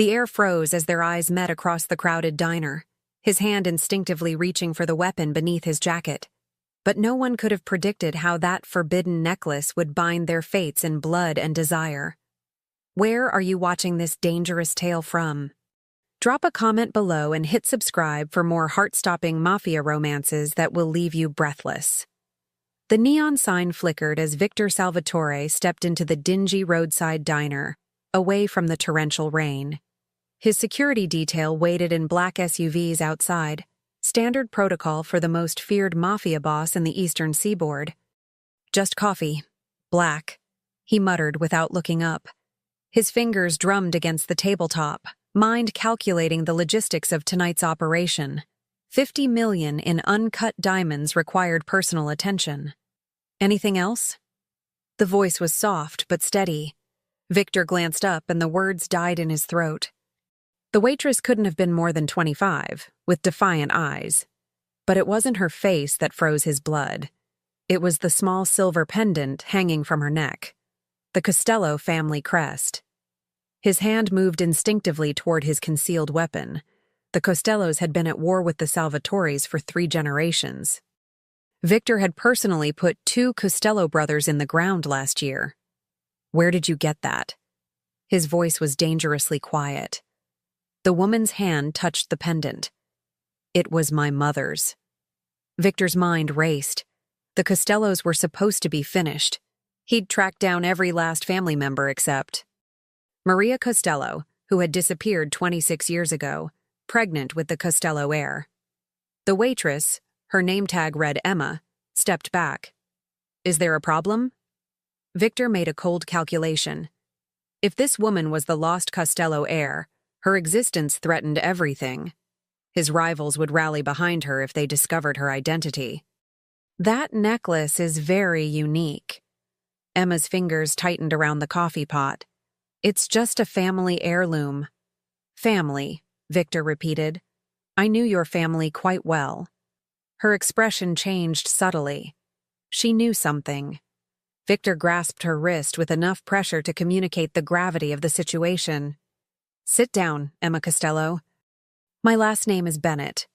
The air froze as their eyes met across the crowded diner, his hand instinctively reaching for the weapon beneath his jacket. But no one could have predicted how that forbidden necklace would bind their fates in blood and desire. Where are you watching this dangerous tale from? Drop a comment below and hit subscribe for more heart-stopping mafia romances that will leave you breathless. The neon sign flickered as Victor Salvatore stepped into the dingy roadside diner, away from the torrential rain. His security detail waited in black SUVs outside, standard protocol for the most feared mafia boss in the Eastern Seaboard. "Just coffee. Black," he muttered without looking up. His fingers drummed against the tabletop, mind calculating the logistics of tonight's operation. 50 million in uncut diamonds required personal attention. "Anything else?" The voice was soft but steady. Victor glanced up and the words died in his throat. The waitress couldn't have been more than 25, with defiant eyes. But it wasn't her face that froze his blood. It was the small silver pendant hanging from her neck. The Costello family crest. His hand moved instinctively toward his concealed weapon. The Costellos had been at war with the Salvatores for 3 generations. Victor had personally put 2 Costello brothers in the ground last year. "Where did you get that?" His voice was dangerously quiet. The woman's hand touched the pendant. "It was my mother's." Victor's mind raced. The Costellos were supposed to be finished. He'd tracked down every last family member except Maria Costello, who had disappeared 26 years ago, pregnant with the Costello heir. The waitress, her name tag read Emma, stepped back. "Is there a problem?" Victor made a cold calculation. If this woman was the lost Costello heir, her existence threatened everything. His rivals would rally behind her if they discovered her identity. "That necklace is very unique." Emma's fingers tightened around the coffee pot. "It's just a family heirloom." "Family," Victor repeated. "I knew your family quite well." Her expression changed subtly. She knew something. Victor grasped her wrist with enough pressure to communicate the gravity of the situation. "Sit down, Emma Costello." "My last name is Bennett.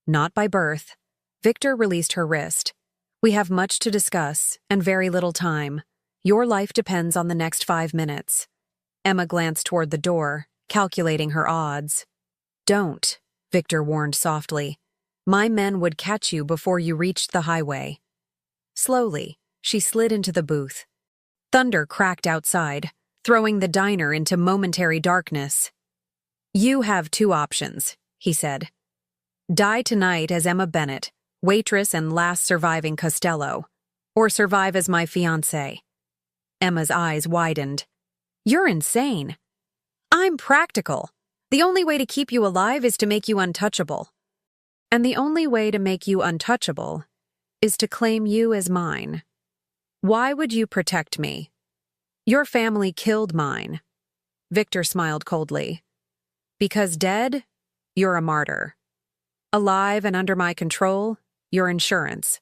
Not by birth." Victor released her wrist. "We have much to discuss, and very little time. Your life depends on the next 5 minutes." Emma glanced toward the door, calculating her odds. "Don't," Victor warned softly. "My men would catch you before you reached the highway." Slowly, she slid into the booth. Thunder cracked outside, throwing the diner into momentary darkness. "You have 2 options," he said. "Die tonight as Emma Bennett, waitress and last surviving Costello, or survive as my fiancé." Emma's eyes widened. "You're insane." "I'm practical. The only way to keep you alive is to make you untouchable." "And the only way to make you untouchable is to claim you as mine." "Why would you protect me?" "Your family killed mine." Victor smiled coldly. "Because dead, you're a martyr. Alive and under my control, you're insurance."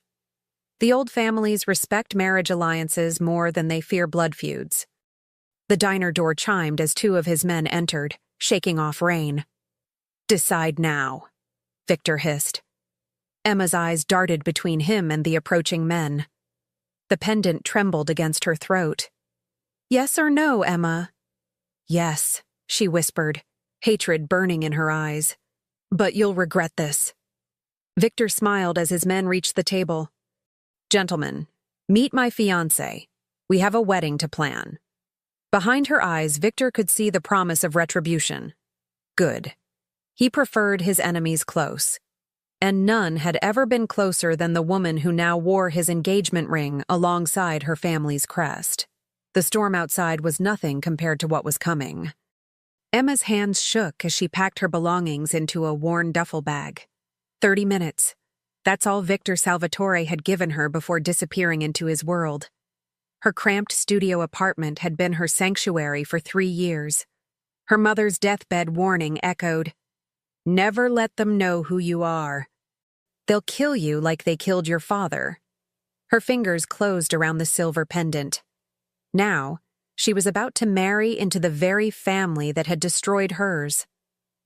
The old families respect marriage alliances more than they fear blood feuds. The diner door chimed as 2 of his men entered, shaking off rain. "Decide now," Victor hissed. Emma's eyes darted between him and the approaching men. The pendant trembled against her throat. "Yes or no, Emma?" "Yes," she whispered, hatred burning in her eyes. "But you'll regret this." Victor smiled as his men reached the table. "Gentlemen, meet my fiancé. We have a wedding to plan." Behind her eyes, Victor could see the promise of retribution. Good. He preferred his enemies close. And none had ever been closer than the woman who now wore his engagement ring alongside her family's crest. The storm outside was nothing compared to what was coming. Emma's hands shook as she packed her belongings into a worn duffel bag. 30 minutes. That's all Victor Salvatore had given her before disappearing into his world. Her cramped studio apartment had been her sanctuary for 3 years. Her mother's deathbed warning echoed, "Never let them know who you are. They'll kill you like they killed your father." Her fingers closed around the silver pendant. Now, She was about to marry into the very family that had destroyed hers.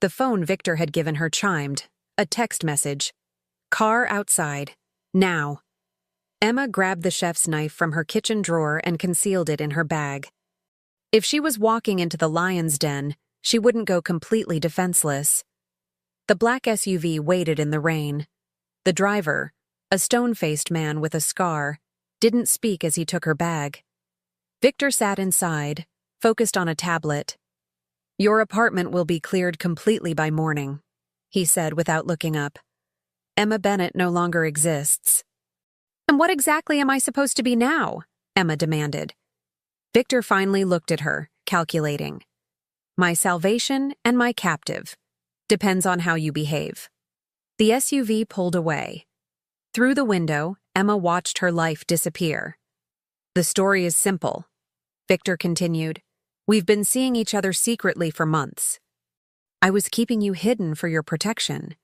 The phone Victor had given her chimed, a text message. Car outside. Now. Emma grabbed the chef's knife from her kitchen drawer and concealed it in her bag. If she was walking into the lion's den, she wouldn't go completely defenseless. The black SUV waited in the rain. The driver, a stone-faced man with a scar, didn't speak as he took her bag. Victor sat inside, focused on a tablet. Your apartment will be cleared completely by morning, he said without looking up. Emma Bennett no longer exists. And what exactly am I supposed to be now? Emma demanded. Victor finally looked at her, calculating. My salvation and my captive. Depends on how you behave. The SUV pulled away. Through the window, Emma watched her life disappear. The story is simple, Victor continued. We've been seeing each other secretly for months. I was keeping you hidden for your protection.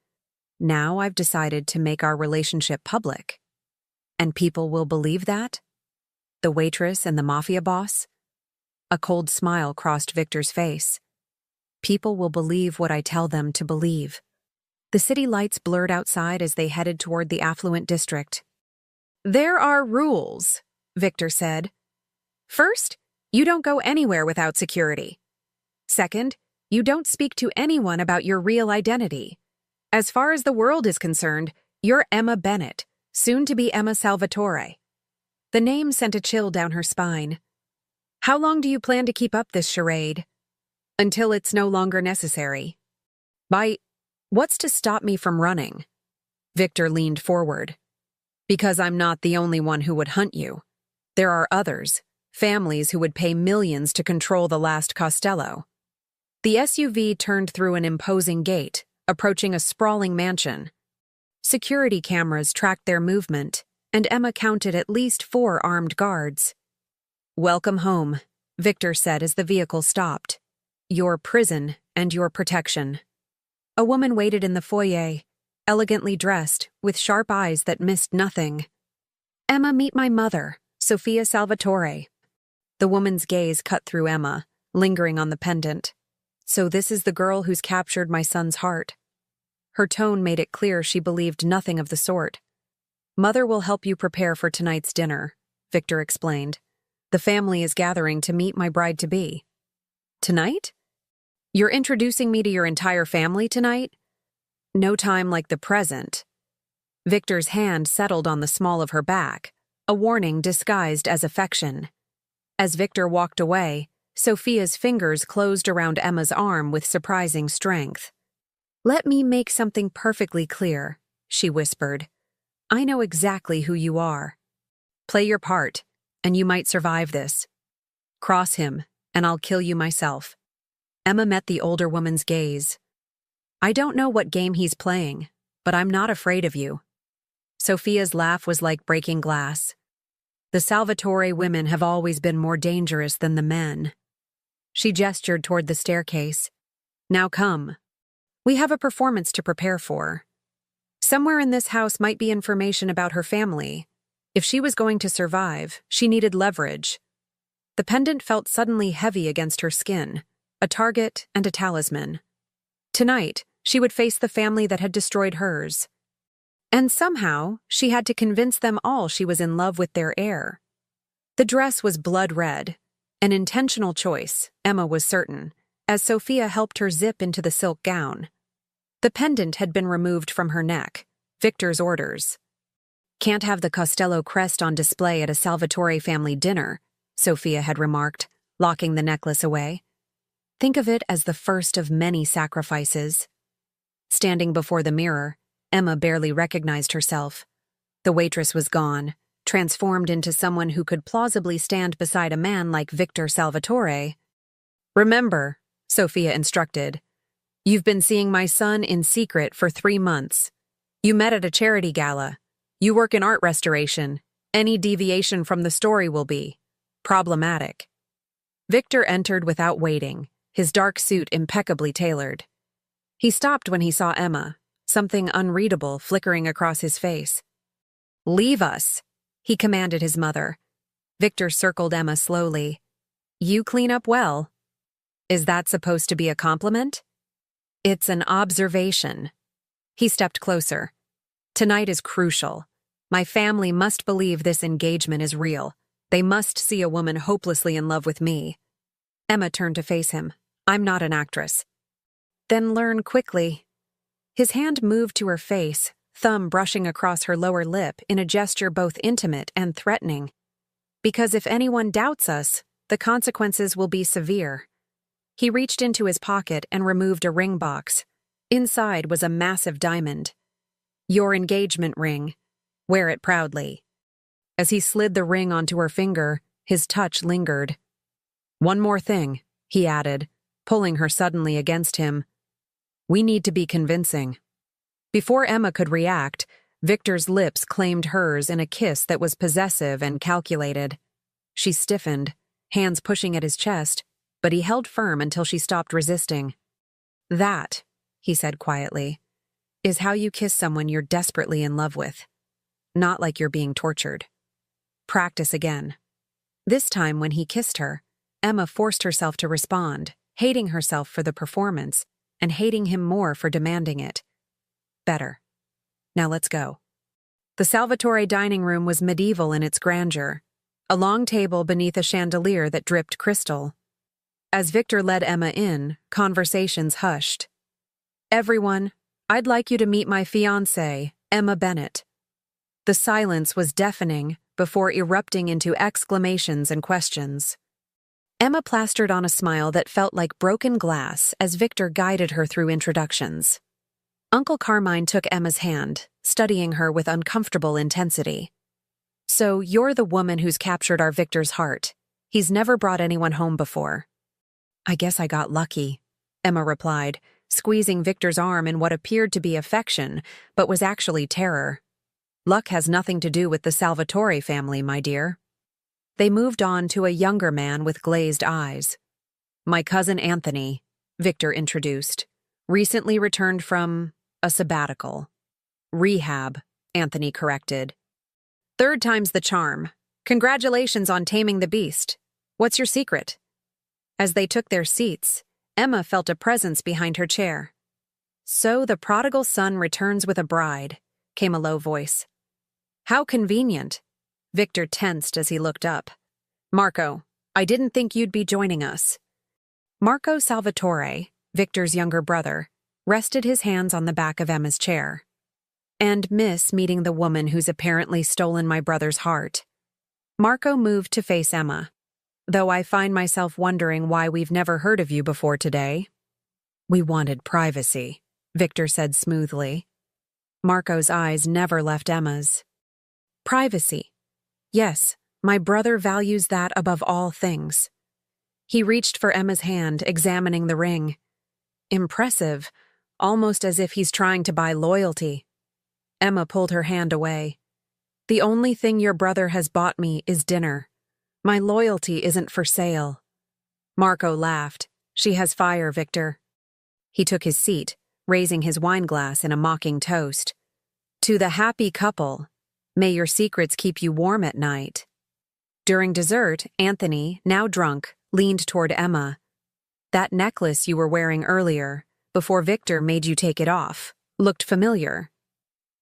Now I've decided to make our relationship public. And people will believe that? The waitress and the Mafia boss? A cold smile crossed Victor's face. People will believe what I tell them to believe. The city lights blurred outside as they headed toward the affluent district. There are rules, Victor said. First, you don't go anywhere without security. Second, you don't speak to anyone about your real identity. As far as the world is concerned, you're Emma Bennett, soon to be Emma Salvatore. The name sent a chill down her spine. How long do you plan to keep up this charade? Until it's no longer necessary. What's to stop me from running? Victor leaned forward. Because I'm not the only one who would hunt you. There are others, families who would pay millions to control the last Costello. The SUV turned through an imposing gate, approaching a sprawling mansion. Security cameras tracked their movement, and Emma counted at least 4 armed guards. Welcome home, Victor said as the vehicle stopped. Your prison and your protection. A woman waited in the foyer, elegantly dressed, with sharp eyes that missed nothing. Emma, meet my mother, Sofia Salvatore. The woman's gaze cut through Emma, lingering on the pendant. So this is the girl who's captured my son's heart. Her tone made it clear she believed nothing of the sort. Mother will help you prepare for tonight's dinner, Victor explained. The family is gathering to meet my bride-to-be. Tonight? You're introducing me to your entire family tonight? No time like the present. Victor's hand settled on the small of her back, a warning disguised as affection. As Victor walked away, Sophia's fingers closed around Emma's arm with surprising strength. Let me make something perfectly clear, she whispered. I know exactly who you are. Play your part, and you might survive this. Cross him, and I'll kill you myself. Emma met the older woman's gaze. I don't know what game he's playing, but I'm not afraid of you. Sophia's laugh was like breaking glass. The Salvatore women have always been more dangerous than the men. She gestured toward the staircase. Now come. We have a performance to prepare for. Somewhere in this house might be information about her family. If she was going to survive, she needed leverage. The pendant felt suddenly heavy against her skin, a target and a talisman. Tonight, she would face the family that had destroyed hers. And somehow, she had to convince them all she was in love with their heir. The dress was blood red, an intentional choice, Emma was certain, as Sophia helped her zip into the silk gown. The pendant had been removed from her neck, Victor's orders. Can't have the Costello crest on display at a Salvatore family dinner, Sophia had remarked, locking the necklace away. Think of it as the first of many sacrifices. Standing before the mirror, Emma barely recognized herself. The waitress was gone, transformed into someone who could plausibly stand beside a man like Victor Salvatore. Remember, Sophia instructed, you've been seeing my son in secret for 3 months. You met at a charity gala. You work in art restoration. Any deviation from the story will be problematic. Victor entered without waiting, his dark suit impeccably tailored. He stopped when he saw Emma, something unreadable flickering across his face. Leave us, he commanded his mother. Victor circled Emma slowly. You clean up well. Is that supposed to be a compliment? It's an observation. He stepped closer. Tonight is crucial. My family must believe this engagement is real. They must see a woman hopelessly in love with me. Emma turned to face him. I'm not an actress. Then learn quickly. His hand moved to her face, thumb brushing across her lower lip in a gesture both intimate and threatening. Because if anyone doubts us, the consequences will be severe. He reached into his pocket and removed a ring box. Inside was a massive diamond. Your engagement ring. Wear it proudly. As he slid the ring onto her finger, his touch lingered. One more thing, he added, pulling her suddenly against him. We need to be convincing. Before Emma could react, Victor's lips claimed hers in a kiss that was possessive and calculated. She stiffened, hands pushing at his chest, but he held firm until she stopped resisting. That, he said quietly, is how you kiss someone you're desperately in love with. Not like you're being tortured. Practice again. This time when he kissed her, Emma forced herself to respond, hating herself for the performance and hating him more for demanding it. Better. Now let's go. The Salvatore dining room was medieval in its grandeur, a long table beneath a chandelier that dripped crystal. As Victor led Emma in, conversations hushed. Everyone, I'd like you to meet my fiancée, Emma Bennett. The silence was deafening before erupting into exclamations and questions. Emma plastered on a smile that felt like broken glass as Victor guided her through introductions. Uncle Carmine took Emma's hand, studying her with uncomfortable intensity. So you're the woman who's captured our Victor's heart. He's never brought anyone home before. I guess I got lucky, Emma replied, squeezing Victor's arm in what appeared to be affection, but was actually terror. Luck has nothing to do with the Salvatore family, my dear. They moved on to a younger man with glazed eyes. My cousin Anthony, Victor introduced, recently returned from a sabbatical. Rehab, Anthony corrected. Third time's the charm. Congratulations on taming the beast. What's your secret? As they took their seats, Emma felt a presence behind her chair. So the prodigal son returns with a bride, came a low voice. How convenient. Victor tensed as he looked up. Marco, I didn't think you'd be joining us. Marco Salvatore, Victor's younger brother, rested his hands on the back of Emma's chair. And miss meeting the woman who's apparently stolen my brother's heart. Marco moved to face Emma. Though I find myself wondering why we've never heard of you before today. We wanted privacy, Victor said smoothly. Marco's eyes never left Emma's. Privacy. Yes, my brother values that above all things. He reached for Emma's hand, examining the ring. Impressive, almost as if he's trying to buy loyalty. Emma pulled her hand away. The only thing your brother has bought me is dinner. My loyalty isn't for sale. Marco laughed. She has fire, Victor. He took his seat, raising his wineglass in a mocking toast. To the happy couple, may your secrets keep you warm at night. During dessert, Anthony, now drunk, leaned toward Emma. That necklace you were wearing earlier, before Victor made you take it off, looked familiar.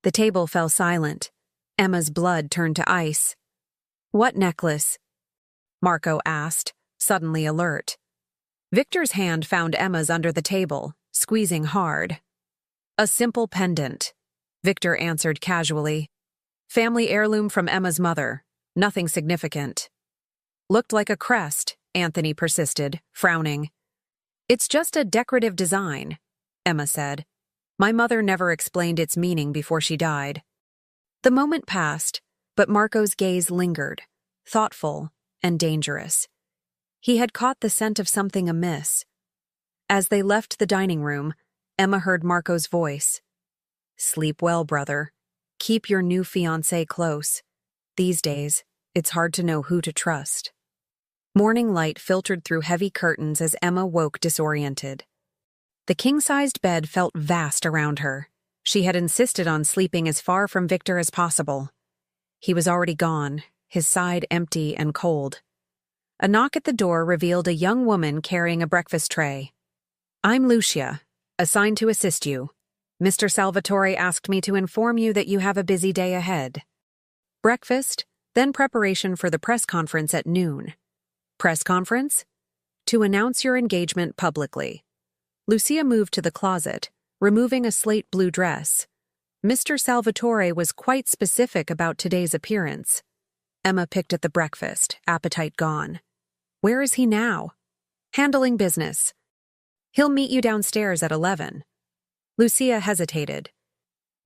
The table fell silent. Emma's blood turned to ice. What necklace? Marco asked, suddenly alert. Victor's hand found Emma's under the table, squeezing hard. A simple pendant, Victor answered casually. Family heirloom from Emma's mother, nothing significant. Looked like a crest, Anthony persisted, frowning. It's just a decorative design, Emma said. My mother never explained its meaning before she died. The moment passed, but Marco's gaze lingered, thoughtful and dangerous. He had caught the scent of something amiss. As they left the dining room, Emma heard Marco's voice. Sleep well, brother. Keep your new fiancé close. These days, it's hard to know who to trust. Morning light filtered through heavy curtains as Emma woke disoriented. The king-sized bed felt vast around her. She had insisted on sleeping as far from Victor as possible. He was already gone, his side empty and cold. A knock at the door revealed a young woman carrying a breakfast tray. "I'm Lucia, assigned to assist you. Mr. Salvatore asked me to inform you that you have a busy day ahead." Breakfast, then preparation for the press conference at noon. Press conference? To announce your engagement publicly. Lucia moved to the closet, removing a slate blue dress. Mr. Salvatore was quite specific about today's appearance. Emma picked at the breakfast, appetite gone. Where is he now? Handling business. He'll meet you downstairs at 11. Lucia hesitated.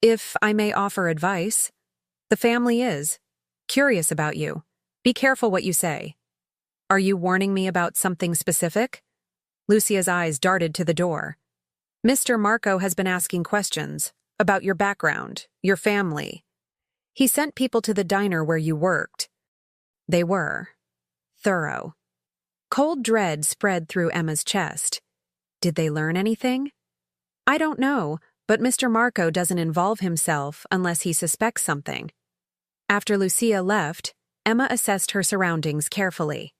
If I may offer advice, the family is curious about you. Be careful what you say. Are you warning me about something specific? Lucia's eyes darted to the door. Mr. Marco has been asking questions about your background, your family. He sent people to the diner where you worked. They were thorough. Cold dread spread through Emma's chest. Did they learn anything? I don't know, but Mr. Marco doesn't involve himself unless he suspects something. After Lucia left, Emma assessed her surroundings carefully.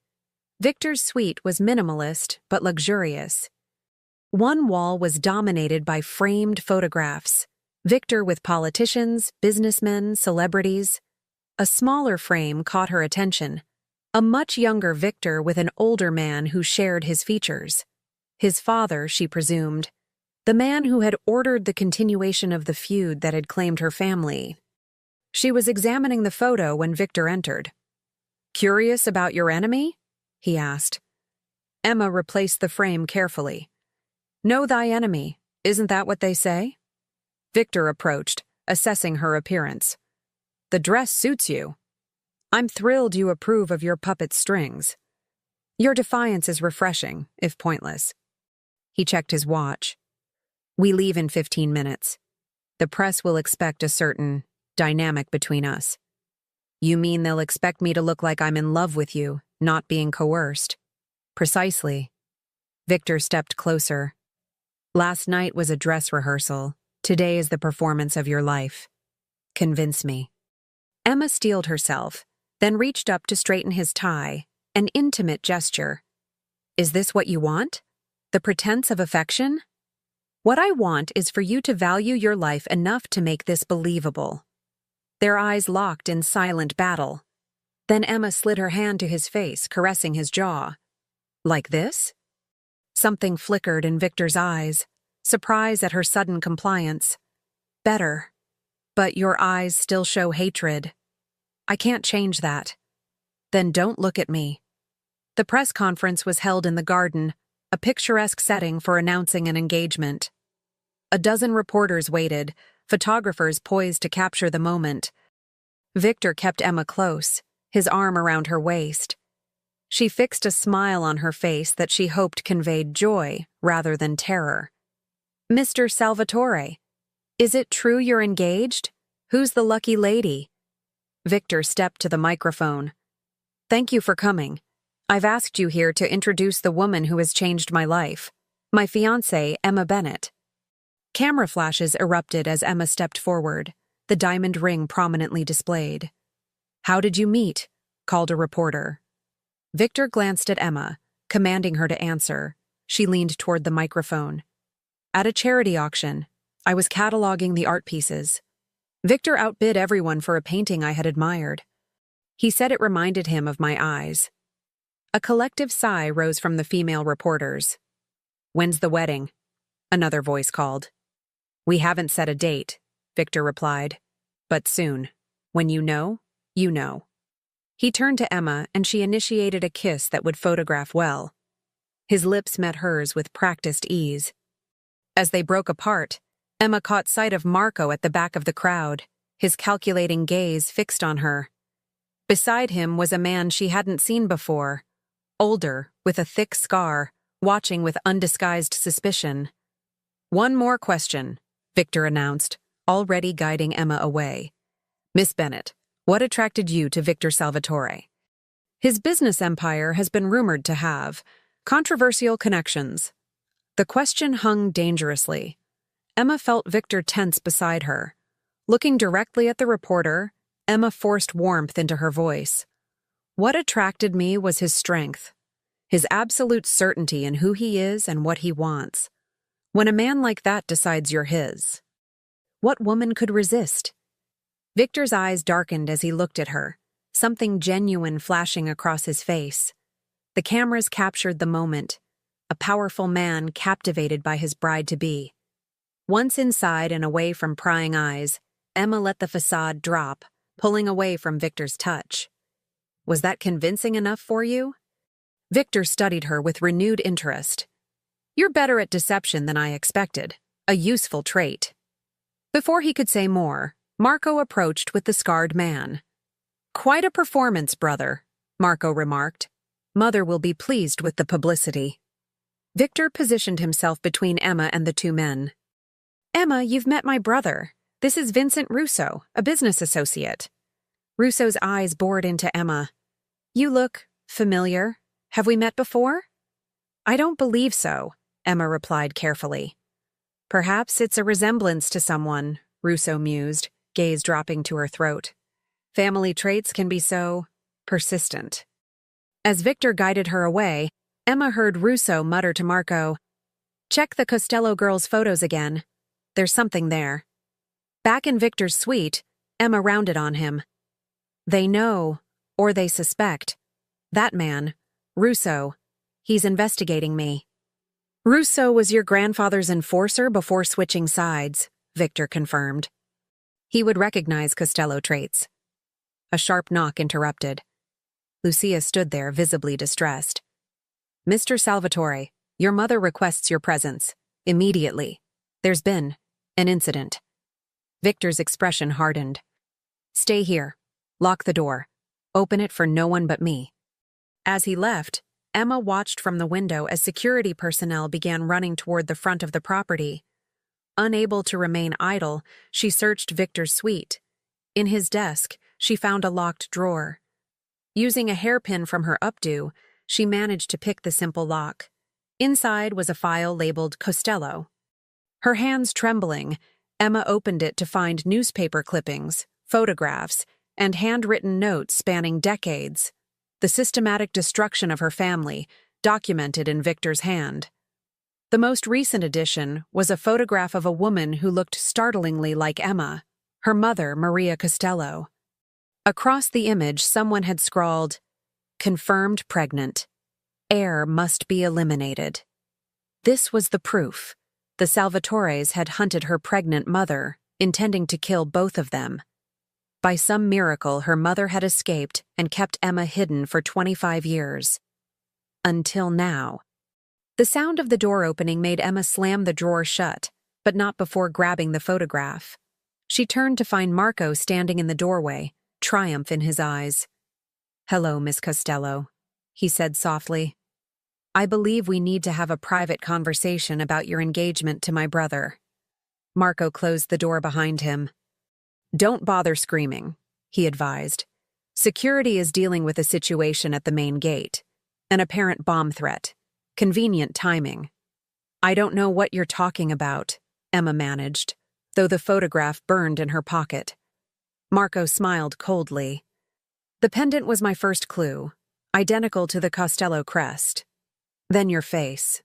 Victor's suite was minimalist but luxurious. One wall was dominated by framed photographs, Victor with politicians, businessmen, celebrities. A smaller frame caught her attention, a much younger Victor with an older man who shared his features. His father, she presumed, the man who had ordered the continuation of the feud that had claimed her family. She was examining the photo when Victor entered. "Curious about your enemy?" he asked. Emma replaced the frame carefully. "Know thy enemy, isn't that what they say?" Victor approached, assessing her appearance. "The dress suits you. I'm thrilled you approve of your puppet's strings. Your defiance is refreshing, if pointless." He checked his watch. "We leave in 15 minutes. The press will expect a certain dynamic between us." "You mean they'll expect me to look like I'm in love with you, not being coerced?" "Precisely." Victor stepped closer. "Last night was a dress rehearsal. Today is the performance of your life. Convince me." Emma steeled herself, then reached up to straighten his tie, an intimate gesture. "Is this what you want? The pretense of affection? What I want is for you to value your life enough to make this believable." Their eyes locked in silent battle. Then Emma slid her hand to his face, caressing his jaw. "Like this?" Something flickered in Victor's eyes, surprise at her sudden compliance. "Better. But your eyes still show hatred. I can't change that." "Then don't look at me." The press conference was held in the garden, a picturesque setting for announcing an engagement. A dozen reporters waited, photographers poised to capture the moment. Victor kept Emma close, his arm around her waist. She fixed a smile on her face that she hoped conveyed joy rather than terror. "Mr. Salvatore, is it true you're engaged? Who's the lucky lady?" Victor stepped to the microphone. "Thank you for coming. I've asked you here to introduce the woman who has changed my life. My fiancée, Emma Bennett." Camera flashes erupted as Emma stepped forward, the diamond ring prominently displayed. "How did you meet?" called a reporter. Victor glanced at Emma, commanding her to answer. She leaned toward the microphone. "At a charity auction. I was cataloging the art pieces. Victor outbid everyone for a painting I had admired. He said it reminded him of my eyes." A collective sigh rose from the female reporters. "When's the wedding?" another voice called. "We haven't set a date," Victor replied. "But soon. When you know, you know." He turned to Emma and she initiated a kiss that would photograph well. His lips met hers with practiced ease. As they broke apart, Emma caught sight of Marco at the back of the crowd, his calculating gaze fixed on her. Beside him was a man she hadn't seen before, older, with a thick scar, watching with undisguised suspicion. "One more question," Victor announced, already guiding Emma away. "Miss Bennett, what attracted you to Victor Salvatore?" "His business empire has been rumored to have controversial connections." The question hung dangerously. Emma felt Victor tense beside her. Looking directly at the reporter, Emma forced warmth into her voice. What attracted me was his strength, his absolute certainty in who he is and what he wants. When a man like that decides you're his, what woman could resist? Victor's eyes darkened as he looked at her, something genuine flashing across his face. The cameras captured the moment, a powerful man captivated by his bride-to-be. Once inside and away from prying eyes, Emma let the facade drop, pulling away from Victor's touch. Was that convincing enough for you? Victor studied her with renewed interest. You're better at deception than I expected, a useful trait. Before he could say more, Marco approached with the scarred man. Quite a performance, brother, Marco remarked. Mother will be pleased with the publicity. Victor positioned himself between Emma and the two men. Emma, you've met my brother. This is Vincent Russo, a business associate. Russo's eyes bored into Emma. You look familiar. Have we met before? I don't believe so, Emma replied carefully. Perhaps it's a resemblance to someone, Russo mused, gaze dropping to her throat. Family traits can be so persistent. As Victor guided her away, Emma heard Russo mutter to Marco, Check the Costello girls' photos again. There's something there. Back in Victor's suite, Emma rounded on him. They know, or they suspect. That man, Russo, he's investigating me. Russo was your grandfather's enforcer before switching sides, Victor confirmed. He would recognize Costello traits. A sharp knock interrupted. Lucia stood there, visibly distressed. Mr. Salvatore, your mother requests your presence. Immediately. There's been an incident. Victor's expression hardened. Stay here. Lock the door. Open it for no one but me. As he left, Emma watched from the window as security personnel began running toward the front of the property. Unable to remain idle, she searched Victor's suite. In his desk, she found a locked drawer. Using a hairpin from her updo, she managed to pick the simple lock. Inside was a file labeled Costello. Her hands trembling, Emma opened it to find newspaper clippings, photographs, and handwritten notes spanning decades. The systematic destruction of her family, documented in Victor's hand. The most recent addition was a photograph of a woman who looked startlingly like Emma, her mother, Maria Costello. Across the image, someone had scrawled, Confirmed pregnant. Heir must be eliminated. This was the proof. The Salvatores had hunted her pregnant mother, intending to kill both of them. By some miracle, her mother had escaped and kept Emma hidden for 25 years. Until now. The sound of the door opening made Emma slam the drawer shut, but not before grabbing the photograph. She turned to find Marco standing in the doorway, triumph in his eyes. Hello, Miss Costello, he said softly. I believe we need to have a private conversation about your engagement to my brother. Marco closed the door behind him. Don't bother screaming, he advised. Security is dealing with a situation at the main gate. An apparent bomb threat. Convenient timing. I don't know what you're talking about, Emma managed, though the photograph burned in her pocket. Marco smiled coldly. The pendant was my first clue, identical to the Costello crest. Then your face.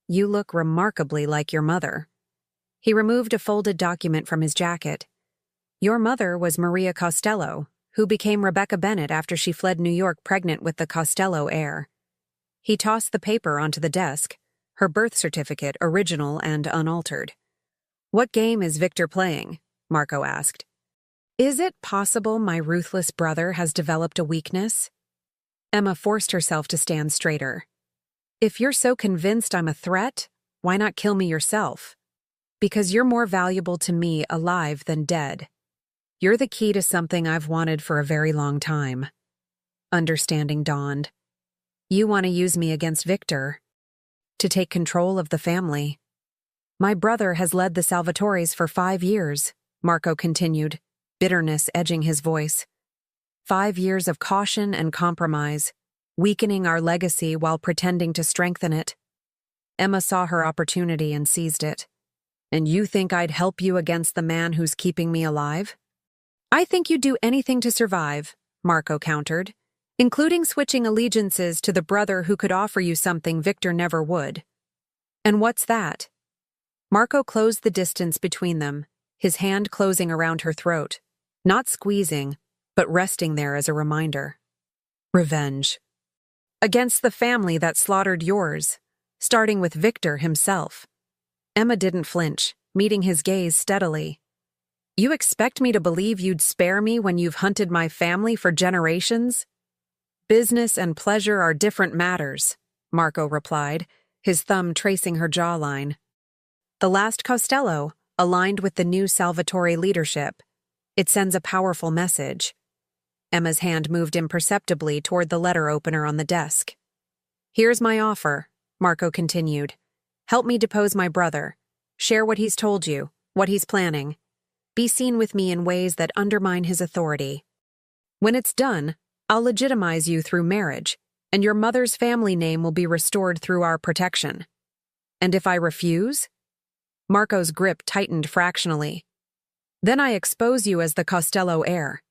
You look remarkably like your mother. He removed a folded document from his jacket. Your mother was Maria Costello, who became Rebecca Bennett after she fled New York pregnant with the Costello heir. He tossed the paper onto the desk, her birth certificate original and unaltered. What game is Victor playing? Marco asked. Is it possible my ruthless brother has developed a weakness? Emma forced herself to stand straighter. If you're so convinced I'm a threat, why not kill me yourself? Because you're more valuable to me alive than dead. You're the key to something I've wanted for a very long time. Understanding dawned. You want to use me against Victor. To take control of the family. My brother has led the Salvatores for 5 years, Marco continued, bitterness edging his voice. 5 years of caution and compromise, weakening our legacy while pretending to strengthen it. Emma saw her opportunity and seized it. And you think I'd help you against the man who's keeping me alive? I think you'd do anything to survive, Marco countered. including switching allegiances to the brother who could offer you something Victor never would. And what's that? Marco closed the distance between them, his hand closing around her throat, not squeezing, but resting there as a reminder. Revenge. Against the family that slaughtered yours, starting with Victor himself. Emma didn't flinch, meeting his gaze steadily. You expect me to believe you'd spare me when you've hunted my family for generations? Business and pleasure are different matters, Marco replied, his thumb tracing her jawline. The last Costello, aligned with the new Salvatore leadership. It sends a powerful message. Emma's hand moved imperceptibly toward the letter opener on the desk. Here's my offer, Marco continued. Help me depose my brother. Share what he's told you, what he's planning. Be seen with me in ways that undermine his authority. When it's done, I'll legitimize you through marriage, and your mother's family name will be restored through our protection. And if I refuse? Marco's grip tightened fractionally. Then I expose you as the Costello heir.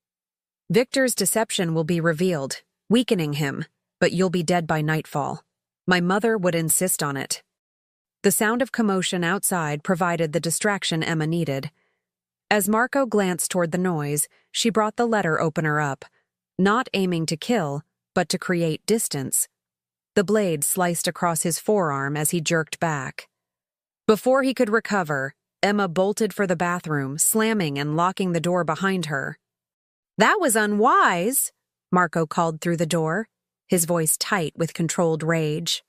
Victor's deception will be revealed, weakening him, but you'll be dead by nightfall. My mother would insist on it. The sound of commotion outside provided the distraction Emma needed. As Marco glanced toward the noise, she brought the letter opener up, not aiming to kill, but to create distance. The blade sliced across his forearm as he jerked back. Before he could recover, Emma bolted for the bathroom, slamming and locking the door behind her. That was unwise, Marco called through the door, his voice tight with controlled rage.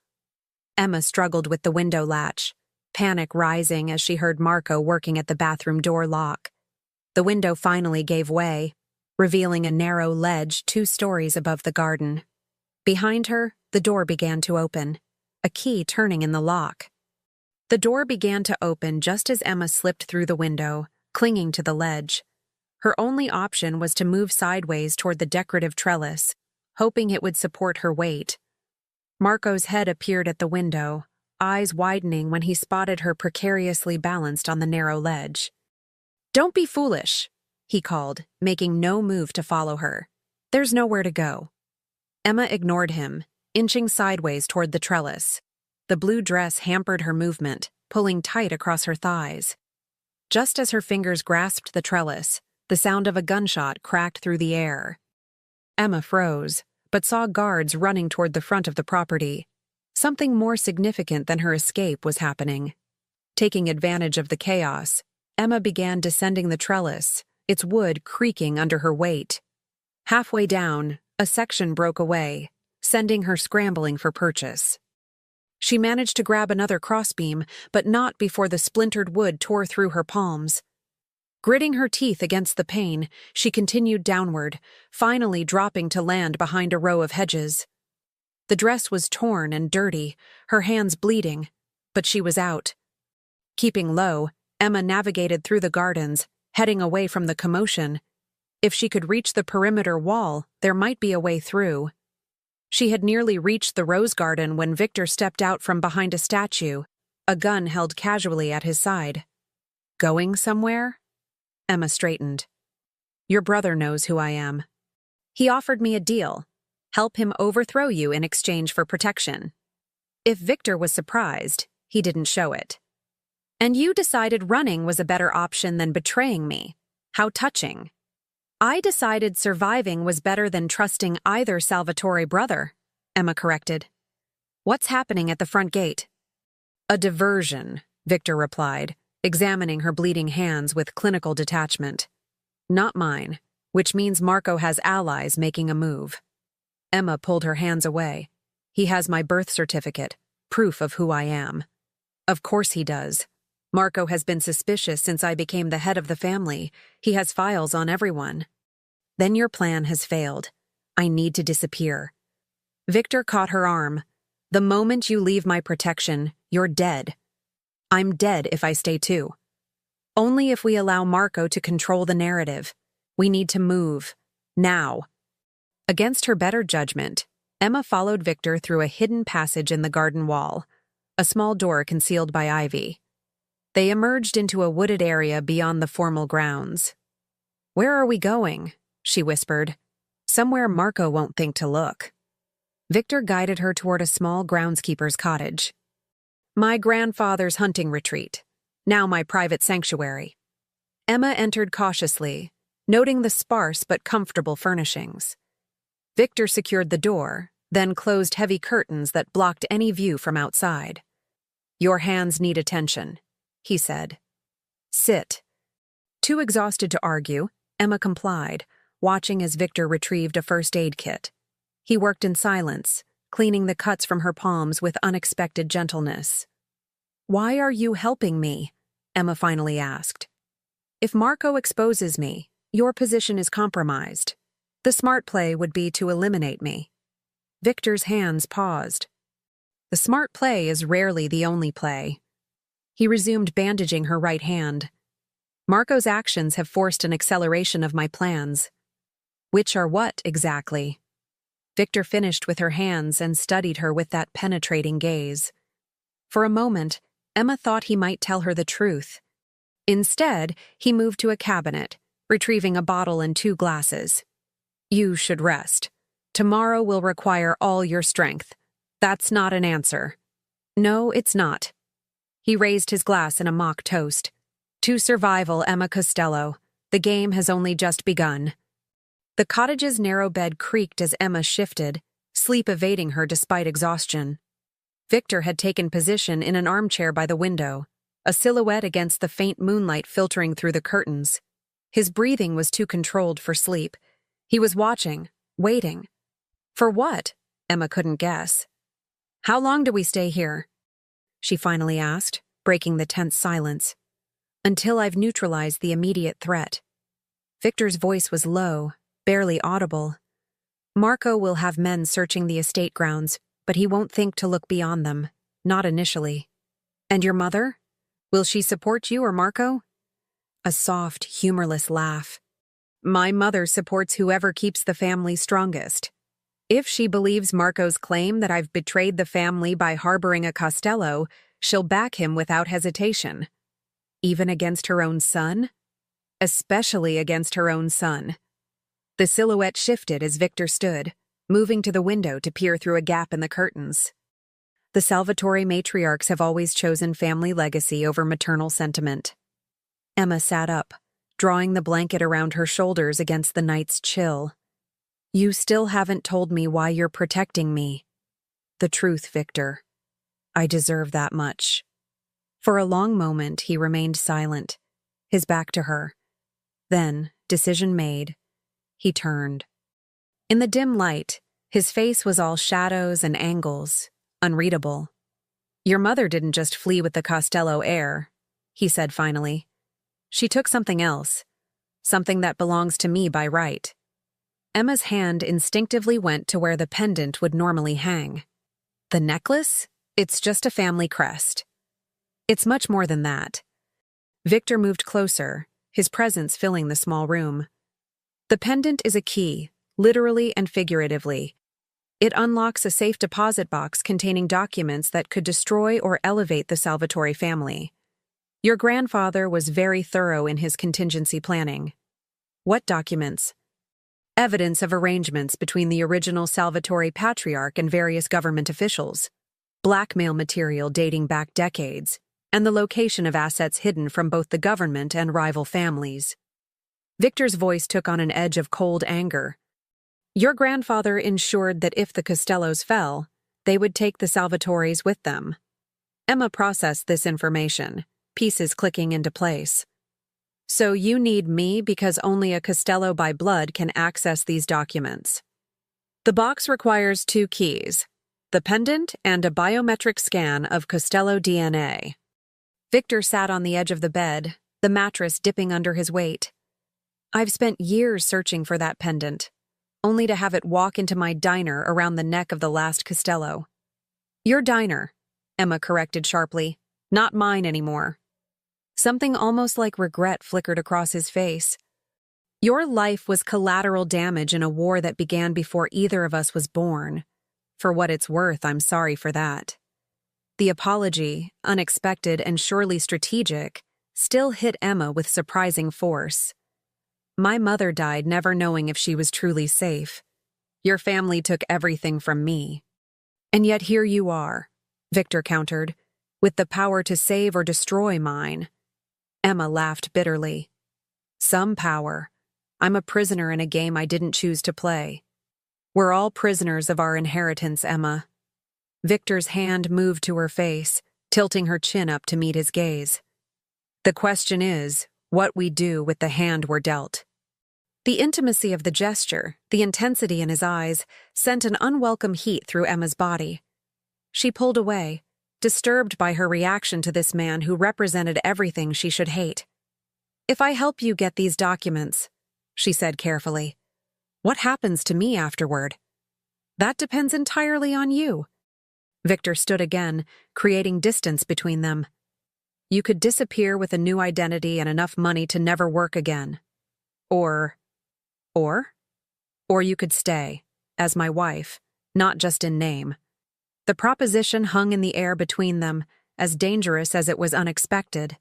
Emma struggled with the window latch, panic rising as she heard Marco working at the bathroom door lock. The window finally gave way, revealing a narrow ledge 2 stories above the garden. Behind her, the door began to open, a key turning in the lock. The door began to open just as Emma slipped through the window, clinging to the ledge. Her only option was to move sideways toward the decorative trellis, hoping it would support her weight. Marco's head appeared at the window, eyes widening when he spotted her precariously balanced on the narrow ledge. Don't be foolish, he called, making no move to follow her. There's nowhere to go. Emma ignored him, inching sideways toward the trellis. The blue dress hampered her movement, pulling tight across her thighs. Just as her fingers grasped the trellis, the sound of a gunshot cracked through the air. Emma froze, but saw guards running toward the front of the property. Something more significant than her escape was happening. Taking advantage of the chaos, Emma began descending the trellis, its wood creaking under her weight. Halfway down, a section broke away, sending her scrambling for purchase. She managed to grab another crossbeam, but not before the splintered wood tore through her palms. Gritting her teeth against the pain, she continued downward, finally dropping to land behind a row of hedges. The dress was torn and dirty, her hands bleeding, but she was out. Keeping low, Emma navigated through the gardens, heading away from the commotion. If she could reach the perimeter wall, there might be a way through. She had nearly reached the rose garden when Victor stepped out from behind a statue, a gun held casually at his side. Going somewhere? Emma straightened. Your brother knows who I am. He offered me a deal. Help him overthrow you in exchange for protection. If Victor was surprised, he didn't show it. And you decided running was a better option than betraying me. How touching. I decided surviving was better than trusting either Salvatore brother, Emma corrected. What's happening at the front gate? A diversion, Victor replied, examining her bleeding hands with clinical detachment. Not mine, which means Marco has allies making a move. Emma pulled her hands away. He has my birth certificate, proof of who I am. Of course he does. Marco has been suspicious since I became the head of the family. He has files on everyone. Then your plan has failed. I need to disappear. Victor caught her arm. The moment you leave my protection, you're dead. I'm dead if I stay too. Only if we allow Marco to control the narrative. We need to move. Now. Against her better judgment, Emma followed Victor through a hidden passage in the garden wall, a small door concealed by ivy. They emerged into a wooded area beyond the formal grounds. Where are we going? She whispered. Somewhere Marco won't think to look. Victor guided her toward a small groundskeeper's cottage. My grandfather's hunting retreat, now my private sanctuary. Emma entered cautiously, noting the sparse but comfortable furnishings. Victor secured the door, then closed heavy curtains that blocked any view from outside. Your hands need attention, he said. Sit. Too exhausted to argue, Emma complied, watching as Victor retrieved a first aid kit. He worked in silence, cleaning the cuts from her palms with unexpected gentleness. Why are you helping me? Emma finally asked. If Marco exposes me, your position is compromised. The smart play would be to eliminate me. Victor's hands paused. The smart play is rarely the only play. He resumed bandaging her right hand. Marco's actions have forced an acceleration of my plans. Which are what, exactly? Victor finished with her hands and studied her with that penetrating gaze. For a moment, Emma thought he might tell her the truth. Instead, he moved to a cabinet, retrieving a bottle and 2 glasses. You should rest. Tomorrow will require all your strength. That's not an answer. No, it's not. He raised his glass in a mock toast. To survival, Emma Costello. The game has only just begun. The cottage's narrow bed creaked as Emma shifted, sleep evading her despite exhaustion. Victor had taken position in an armchair by the window, a silhouette against the faint moonlight filtering through the curtains. His breathing was too controlled for sleep. He was watching, waiting. For what? Emma couldn't guess. How long do we stay here? She finally asked, breaking the tense silence. Until I've neutralized the immediate threat. Victor's voice was low, barely audible. Marco will have men searching the estate grounds, but he won't think to look beyond them, not initially. And your mother? Will she support you or Marco? A soft, humorless laugh. My mother supports whoever keeps the family strongest. If she believes Marco's claim that I've betrayed the family by harboring a Costello, she'll back him without hesitation. Even against her own son? Especially against her own son. The silhouette shifted as Victor stood, moving to the window to peer through a gap in the curtains. The Salvatore matriarchs have always chosen family legacy over maternal sentiment. Emma sat up, drawing the blanket around her shoulders against the night's chill. You still haven't told me why you're protecting me. The truth, Victor. I deserve that much. For a long moment, he remained silent, his back to her. Then, decision made, he turned. In the dim light, his face was all shadows and angles, unreadable. Your mother didn't just flee with the Costello heir, he said finally. She took something else, something that belongs to me by right. Emma's hand instinctively went to where the pendant would normally hang. The necklace? It's just a family crest. It's much more than that. Victor moved closer, his presence filling the small room. The pendant is a key, literally and figuratively. It unlocks a safe deposit box containing documents that could destroy or elevate the Salvatore family. Your grandfather was very thorough in his contingency planning. What documents? Evidence of arrangements between the original Salvatore patriarch and various government officials, blackmail material dating back decades, and the location of assets hidden from both the government and rival families. Victor's voice took on an edge of cold anger. Your grandfather ensured that if the Costellos fell, they would take the Salvatores with them. Emma processed this information, pieces clicking into place. So you need me because only a Costello by blood can access these documents. The box requires 2 keys, the pendant and a biometric scan of Costello DNA. Victor sat on the edge of the bed, the mattress dipping under his weight. I've spent years searching for that pendant, only to have it walk into my diner around the neck of the last Costello. Your diner, Emma corrected sharply, not mine anymore. Something almost like regret flickered across his face. Your life was collateral damage in a war that began before either of us was born. For what it's worth, I'm sorry for that. The apology, unexpected and surely strategic, still hit Emma with surprising force. My mother died never knowing if she was truly safe. Your family took everything from me. And yet here you are, Victor countered, with the power to save or destroy mine. Emma laughed bitterly. Some power. I'm a prisoner in a game I didn't choose to play. We're all prisoners of our inheritance, Emma. Victor's hand moved to her face, tilting her chin up to meet his gaze. The question is, what we do with the hand we're dealt. The intimacy of the gesture, the intensity in his eyes, sent an unwelcome heat through Emma's body. She pulled away, disturbed by her reaction to this man who represented everything she should hate. If I help you get these documents, she said carefully, what happens to me afterward? That depends entirely on you. Victor stood again, creating distance between them. You could disappear with a new identity and enough money to never work again. Or you could stay, as my wife, not just in name. The proposition hung in the air between them, as dangerous as it was unexpected.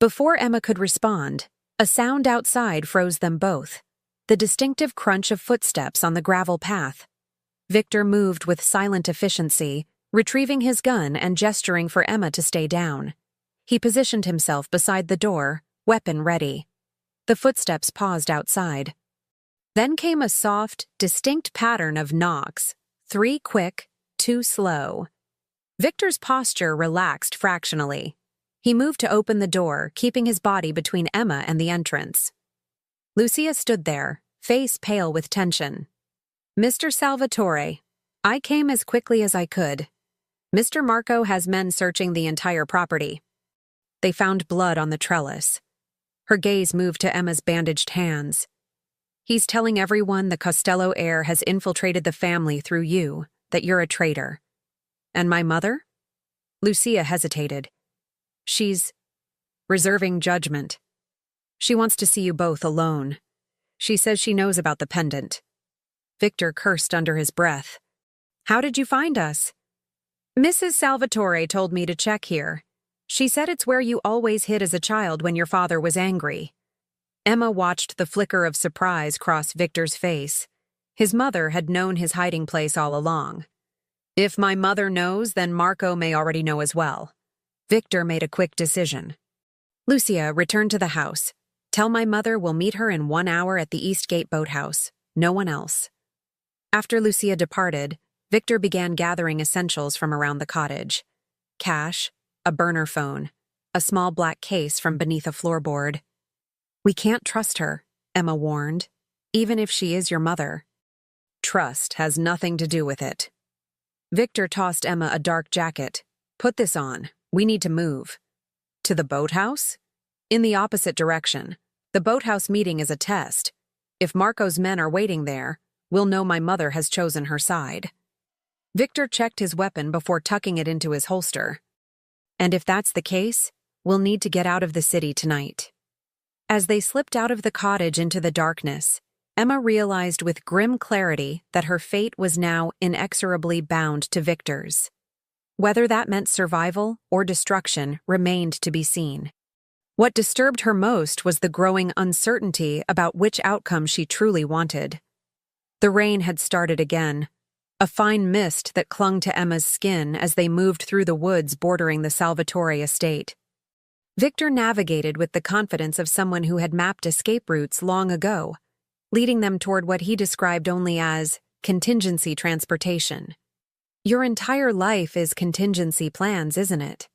Before Emma could respond, a sound outside froze them both, the distinctive crunch of footsteps on the gravel path. Victor moved with silent efficiency, retrieving his gun and gesturing for Emma to stay down. He positioned himself beside the door, weapon ready. The footsteps paused outside. Then came a soft, distinct pattern of knocks, 3 quick, 2 slow. Victor's posture relaxed fractionally. He moved to open the door, keeping his body between Emma and the entrance. Lucia stood there, face pale with tension. Mr. Salvatore, I came as quickly as I could. Mr. Marco has men searching the entire property. They found blood on the trellis. Her gaze moved to Emma's bandaged hands. He's telling everyone the Costello heir has infiltrated the family through you, that you're a traitor. And my mother? Lucia hesitated. She's reserving judgment. She wants to see you both alone. She says she knows about the pendant. Victor cursed under his breath. How did you find us? Mrs. Salvatore told me to check here. She said it's where you always hid as a child when your father was angry. Emma watched the flicker of surprise cross Victor's face. His mother had known his hiding place all along. If my mother knows, then Marco may already know as well. Victor made a quick decision. Lucia, return to the house. Tell my mother we'll meet her in 1 hour at the East Gate boathouse. No one else. After Lucia departed, Victor began gathering essentials from around the cottage. Cash, a burner phone, a small black case from beneath a floorboard. We can't trust her, Emma warned, even if she is your mother. Trust has nothing to do with it. Victor tossed Emma a dark jacket. Put this on. We need to move. To the boathouse? In the opposite direction. The boathouse meeting is a test. If Marco's men are waiting there, we'll know my mother has chosen her side. Victor checked his weapon before tucking it into his holster. And if that's the case, we'll need to get out of the city tonight. As they slipped out of the cottage into the darkness, Emma realized with grim clarity that her fate was now inexorably bound to Victor's. Whether that meant survival or destruction remained to be seen. What disturbed her most was the growing uncertainty about which outcome she truly wanted. The rain had started again, a fine mist that clung to Emma's skin as they moved through the woods bordering the Salvatore estate. Victor navigated with the confidence of someone who had mapped escape routes long ago, leading them toward what he described only as contingency transportation. Your entire life is contingency plans, isn't it?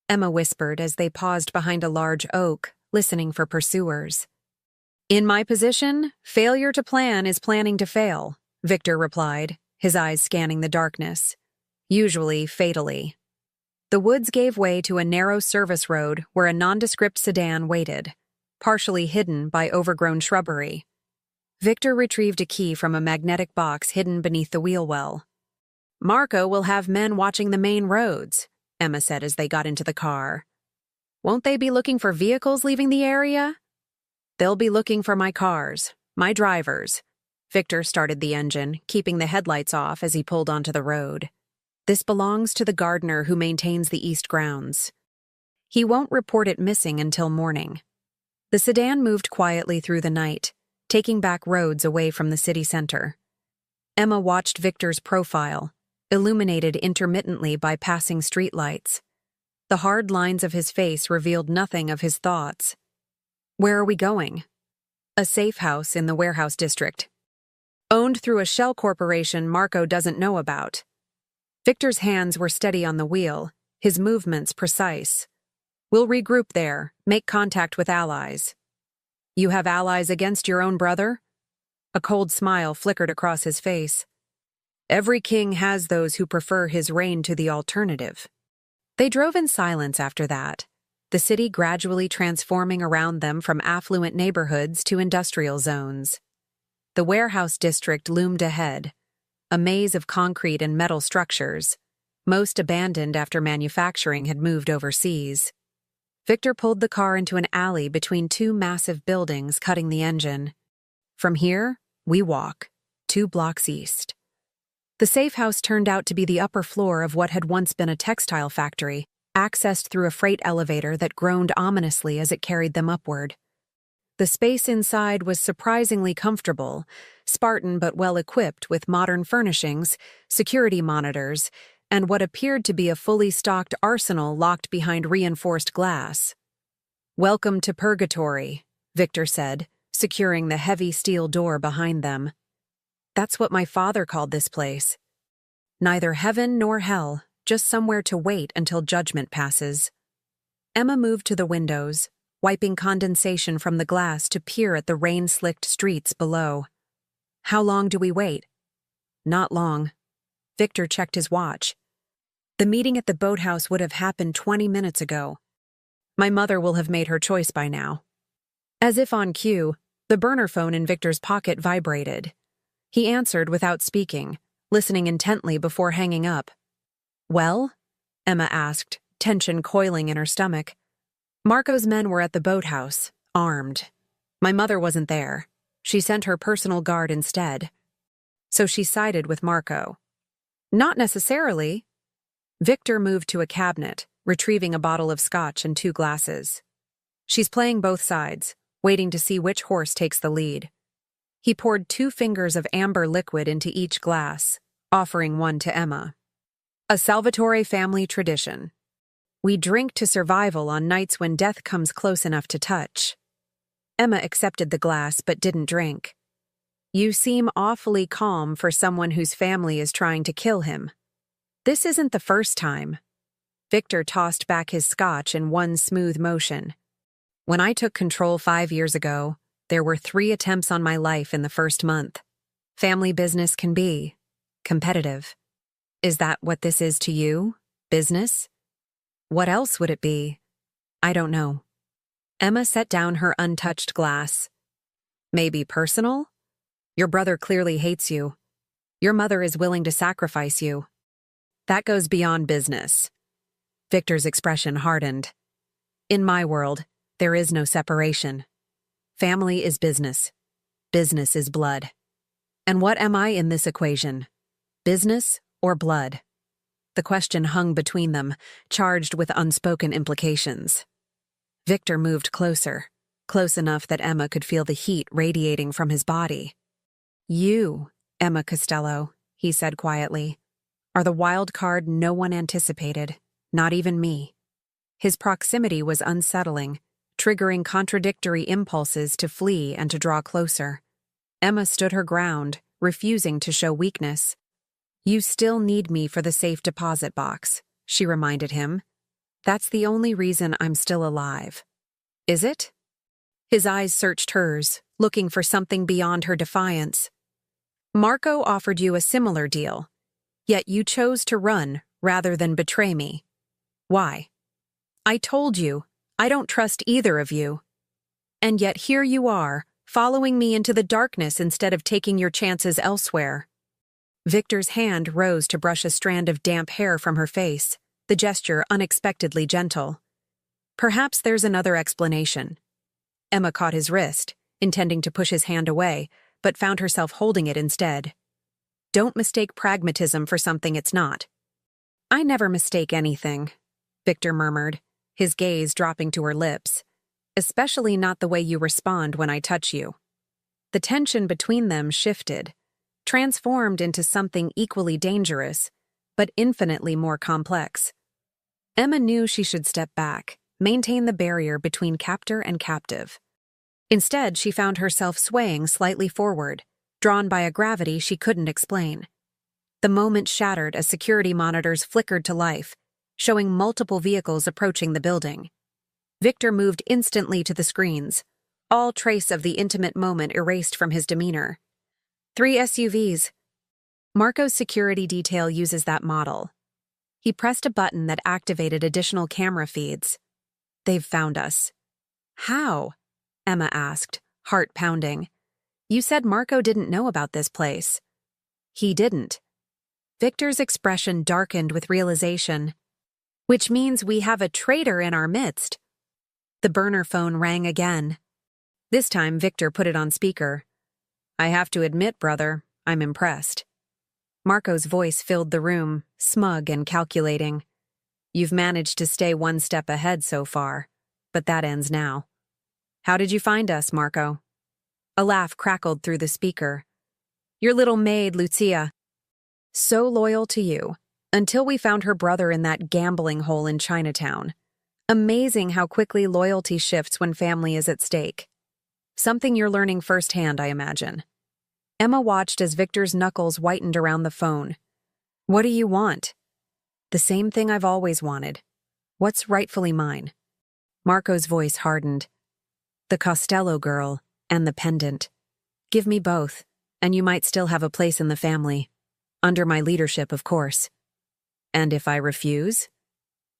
Emma whispered as they paused behind a large oak, listening for pursuers. In my position, failure to plan is planning to fail, Victor replied, his eyes scanning the darkness. Usually fatally. The woods gave way to a narrow service road where a nondescript sedan waited, partially hidden by overgrown shrubbery. Victor retrieved a key from a magnetic box hidden beneath the wheel well. Marco will have men watching the main roads, Emma said as they got into the car. Won't they be looking for vehicles leaving the area? They'll be looking for my cars, my drivers. Victor started the engine, keeping the headlights off as he pulled onto the road. This belongs to the gardener who maintains the east grounds. He won't report it missing until morning. The sedan moved quietly through the night, taking back roads away from the city center. Emma watched Victor's profile, illuminated intermittently by passing streetlights. The hard lines of his face revealed nothing of his thoughts. Where are we going? A safe house in the warehouse district. Owned through a shell corporation Marco doesn't know about. Victor's hands were steady on the wheel, his movements precise. We'll regroup there, make contact with allies. You have allies against your own brother? A cold smile flickered across his face. Every king has those who prefer his reign to the alternative. They drove in silence after that, the city gradually transforming around them from affluent neighborhoods to industrial zones. The warehouse district loomed ahead, a maze of concrete and metal structures, most abandoned after manufacturing had moved overseas. Victor pulled the car into an alley between two massive buildings, cutting the engine. From here, we walk, 2 blocks east. The safe house turned out to be the upper floor of what had once been a textile factory, accessed through a freight elevator that groaned ominously as it carried them upward. The space inside was surprisingly comfortable, Spartan but well-equipped with modern furnishings, security monitors, and what appeared to be a fully stocked arsenal locked behind reinforced glass. "Welcome to Purgatory," Victor said, securing the heavy steel door behind them. "That's what my father called this place. Neither heaven nor hell, just somewhere to wait until judgment passes." Emma moved to the windows, wiping condensation from the glass to peer at the rain-slicked streets below. "How long do we wait?" "Not long." Victor checked his watch. "The meeting at the boathouse would have happened 20 minutes ago. My mother will have made her choice by now." As if on cue, the burner phone in Victor's pocket vibrated. He answered without speaking, listening intently before hanging up. "Well?" Emma asked, tension coiling in her stomach. "Marco's men were at the boathouse, armed. My mother wasn't there. She sent her personal guard instead. So she sided with Marco." "Not necessarily." Victor moved to a cabinet, retrieving a bottle of scotch and 2 glasses. "She's playing both sides, waiting to see which horse takes the lead." He poured 2 fingers of amber liquid into each glass, offering one to Emma. "A Salvatore family tradition. We drink to survival on nights when death comes close enough to touch." Emma accepted the glass but didn't drink. "You seem awfully calm for someone whose family is trying to kill him." "This isn't the first time." Victor tossed back his scotch in one smooth motion. "When I took control 5 years ago, there were 3 attempts on my life in the first month. Family business can be competitive. Is that what this is to you? Business? What else would it be? I don't know." Emma set down her untouched glass. "Maybe personal? Your brother clearly hates you. Your mother is willing to sacrifice you. That goes beyond business." Victor's expression hardened. "In my world, there is no separation. Family is business. Business is blood. And what am I in this equation? Business or blood?" The question hung between them, charged with unspoken implications. Victor moved closer, close enough that Emma could feel the heat radiating from his body. "You, Emma Costello," he said quietly, "are the wild card no one anticipated, not even me." His proximity was unsettling, triggering contradictory impulses to flee and to draw closer. Emma stood her ground, refusing to show weakness. "You still need me for the safe deposit box," she reminded him. "That's the only reason I'm still alive." "Is it?" His eyes searched hers, looking for something beyond her defiance. "Marco offered you a similar deal, yet you chose to run rather than betray me. Why?" "I told you, I don't trust either of you. And yet here you are, following me into the darkness instead of taking your chances elsewhere." Victor's hand rose to brush a strand of damp hair from her face, the gesture unexpectedly gentle. "Perhaps there's another explanation." Emma caught his wrist, intending to push his hand away, but found herself holding it instead. "Don't mistake pragmatism for something it's not." "I never mistake anything," Victor murmured, his gaze dropping to her lips. especially not the way you respond when I touch you." The tension between them shifted, transformed into something equally dangerous, but infinitely more complex. Emma knew she should step back, maintain the barrier between captor and captive. Instead, she found herself swaying slightly forward, drawn by a gravity she couldn't explain. The moment shattered as security monitors flickered to life, showing multiple vehicles approaching the building. Victor moved instantly to the screens, all trace of the intimate moment erased from his demeanor. 3 SUVs. Marco's security detail uses that model. He pressed a button that activated additional camera feeds. "They've found us." "How?" Emma asked, heart pounding. "You said Marco didn't know about this place." "He didn't." Victor's expression darkened with realization. "Which means we have a traitor in our midst." The burner phone rang again. This time, Victor put it on speaker. "I have to admit, brother, I'm impressed." Marco's voice filled the room, smug and calculating. "You've managed to stay one step ahead so far, but that ends now." "How did you find us, Marco?" A laugh crackled through the speaker. "Your little maid, Lucia. So loyal to you, until we found her brother in that gambling hole in Chinatown. Amazing how quickly loyalty shifts when family is at stake. Something you're learning firsthand, I imagine." Emma watched as Victor's knuckles whitened around the phone. "What do you want?" "The same thing I've always wanted. What's rightfully mine?" Marco's voice hardened. "The Costello girl and the pendant. Give me both, and you might still have a place in the family. Under my leadership, of course." "And if I refuse?"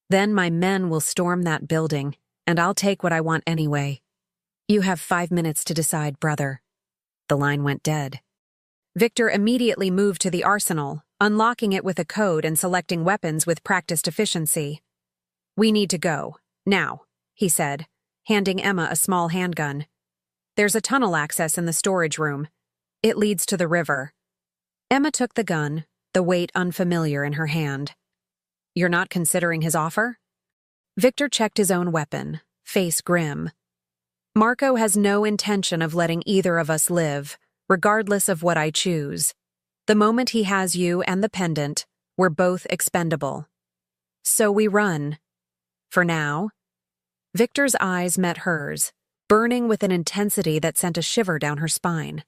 "Then my men will storm that building, and I'll take what I want anyway." "You have 5 minutes to decide, brother." The line went dead. Victor immediately moved to the arsenal, unlocking it with a code and selecting weapons with practiced efficiency. "We need to go, now," he said, handing Emma a small handgun. "There's a tunnel access in the storage room. It leads to the river." Emma took the gun, the weight unfamiliar in her hand. "You're not considering his offer?" Victor checked his own weapon, face grim. "Marco has no intention of letting either of us live, regardless of what I choose. The moment he has you and the pendant, we're both expendable. So we run. For now." Victor's eyes met hers, burning with an intensity that sent a shiver down her spine.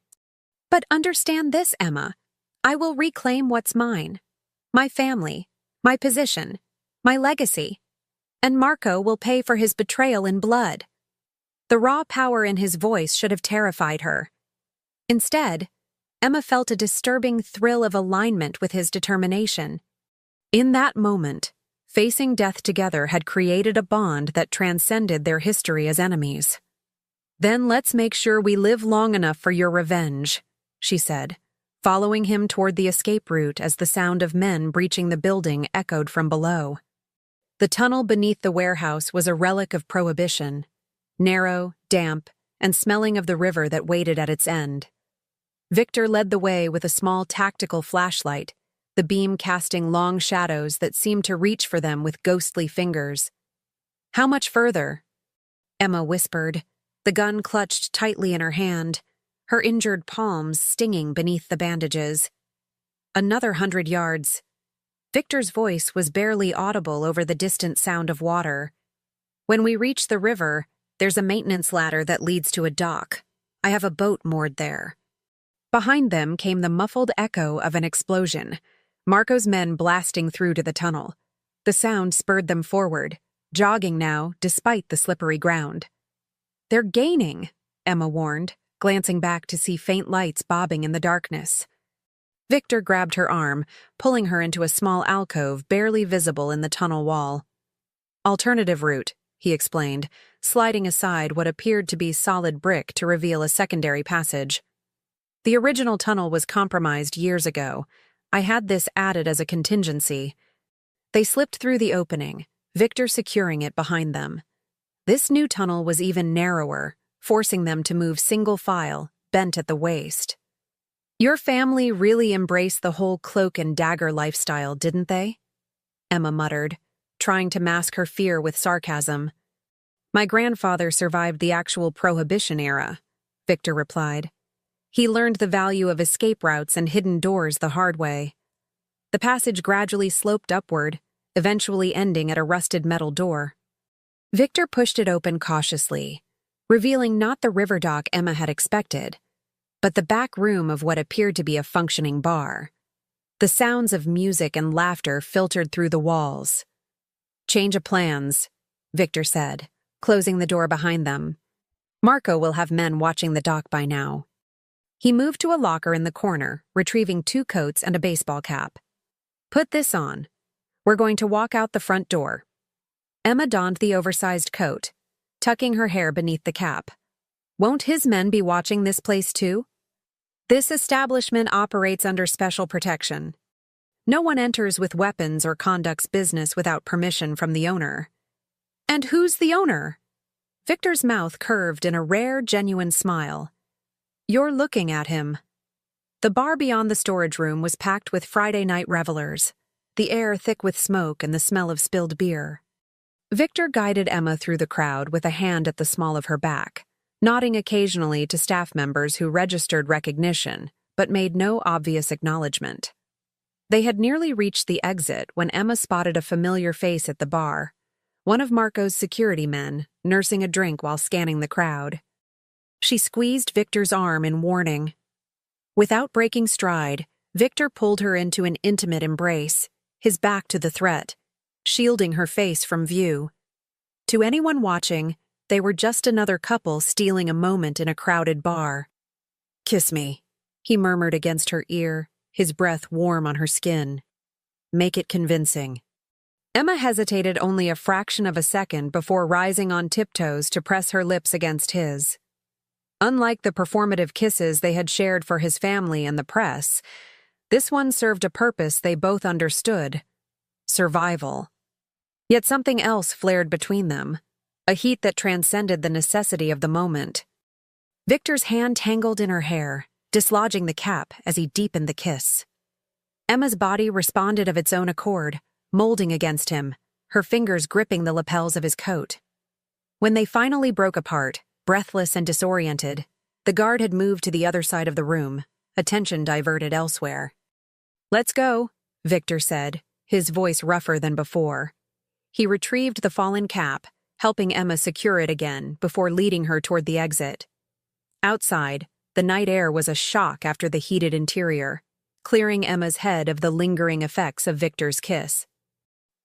"But understand this, Emma. I will reclaim what's mine. My family, my position, my legacy. And Marco will pay for his betrayal in blood." The raw power in his voice should have terrified her. Instead, Emma felt a disturbing thrill of alignment with his determination. In that moment, facing death together had created a bond that transcended their history as enemies. "Then let's make sure we live long enough for your revenge," she said, following him toward the escape route as the sound of men breaching the building echoed from below. The tunnel beneath the warehouse was a relic of prohibition, narrow, damp, and smelling of the river that waited at its end. Victor led the way with a small tactical flashlight, the beam casting long shadows that seemed to reach for them with ghostly fingers. "How much further?" Emma whispered, the gun clutched tightly in her hand, her injured palms stinging beneath the bandages. "Another 100 yards. Victor's voice was barely audible over the distant sound of water. "When we reach the river, there's a maintenance ladder that leads to a dock. I have a boat moored there." Behind them came the muffled echo of an explosion, Marco's men blasting through to the tunnel. The sound spurred them forward, jogging now despite the slippery ground. "They're gaining," Emma warned, glancing back to see faint lights bobbing in the darkness. Victor grabbed her arm, pulling her into a small alcove barely visible in the tunnel wall. "Alternative route," he explained, sliding aside what appeared to be solid brick to reveal a secondary passage. "The original tunnel was compromised years ago. I had this added as a contingency." They slipped through the opening, Victor securing it behind them. This new tunnel was even narrower, forcing them to move single file, bent at the waist. "Your family really embraced the whole cloak and dagger lifestyle, didn't they?" Emma muttered, trying to mask her fear with sarcasm. My grandfather survived the actual Prohibition era, Victor replied. He learned the value of escape routes and hidden doors the hard way. The passage gradually sloped upward, eventually ending at a rusted metal door. Victor pushed it open cautiously, revealing not the river dock Emma had expected, but the back room of what appeared to be a functioning bar. The sounds of music and laughter filtered through the walls. Change of plans, Victor said, closing the door behind them. Marco will have men watching the dock by now. He moved to a locker in the corner, retrieving 2 coats and a baseball cap. Put this on. We're going to walk out the front door. Emma donned the oversized coat, tucking her hair beneath the cap. Won't his men be watching this place too? This establishment operates under special protection. No one enters with weapons or conducts business without permission from the owner. And who's the owner? Victor's mouth curved in a rare, genuine smile. You're looking at him. The bar beyond the storage room was packed with Friday night revelers, the air thick with smoke and the smell of spilled beer. Victor guided Emma through the crowd with a hand at the small of her back, nodding occasionally to staff members who registered recognition but made no obvious acknowledgement. They had nearly reached the exit when Emma spotted a familiar face at the bar, one of Marco's security men, nursing a drink while scanning the crowd. She squeezed Victor's arm in warning. Without breaking stride, Victor pulled her into an intimate embrace, his back to the threat, shielding her face from view. To anyone watching, they were just another couple stealing a moment in a crowded bar. "Kiss me," he murmured against her ear, his breath warm on her skin. "Make it convincing." Emma hesitated only a fraction of a second before rising on tiptoes to press her lips against his. Unlike the performative kisses they had shared for his family and the press, this one served a purpose they both understood: survival. Yet something else flared between them, a heat that transcended the necessity of the moment. Victor's hand tangled in her hair, dislodging the cap as he deepened the kiss. Emma's body responded of its own accord, molding against him, her fingers gripping the lapels of his coat. When they finally broke apart, breathless and disoriented, the guard had moved to the other side of the room, attention diverted elsewhere. "Let's go," Victor said, his voice rougher than before. He retrieved the fallen cap, helping Emma secure it again before leading her toward the exit. Outside, the night air was a shock after the heated interior, clearing Emma's head of the lingering effects of Victor's kiss.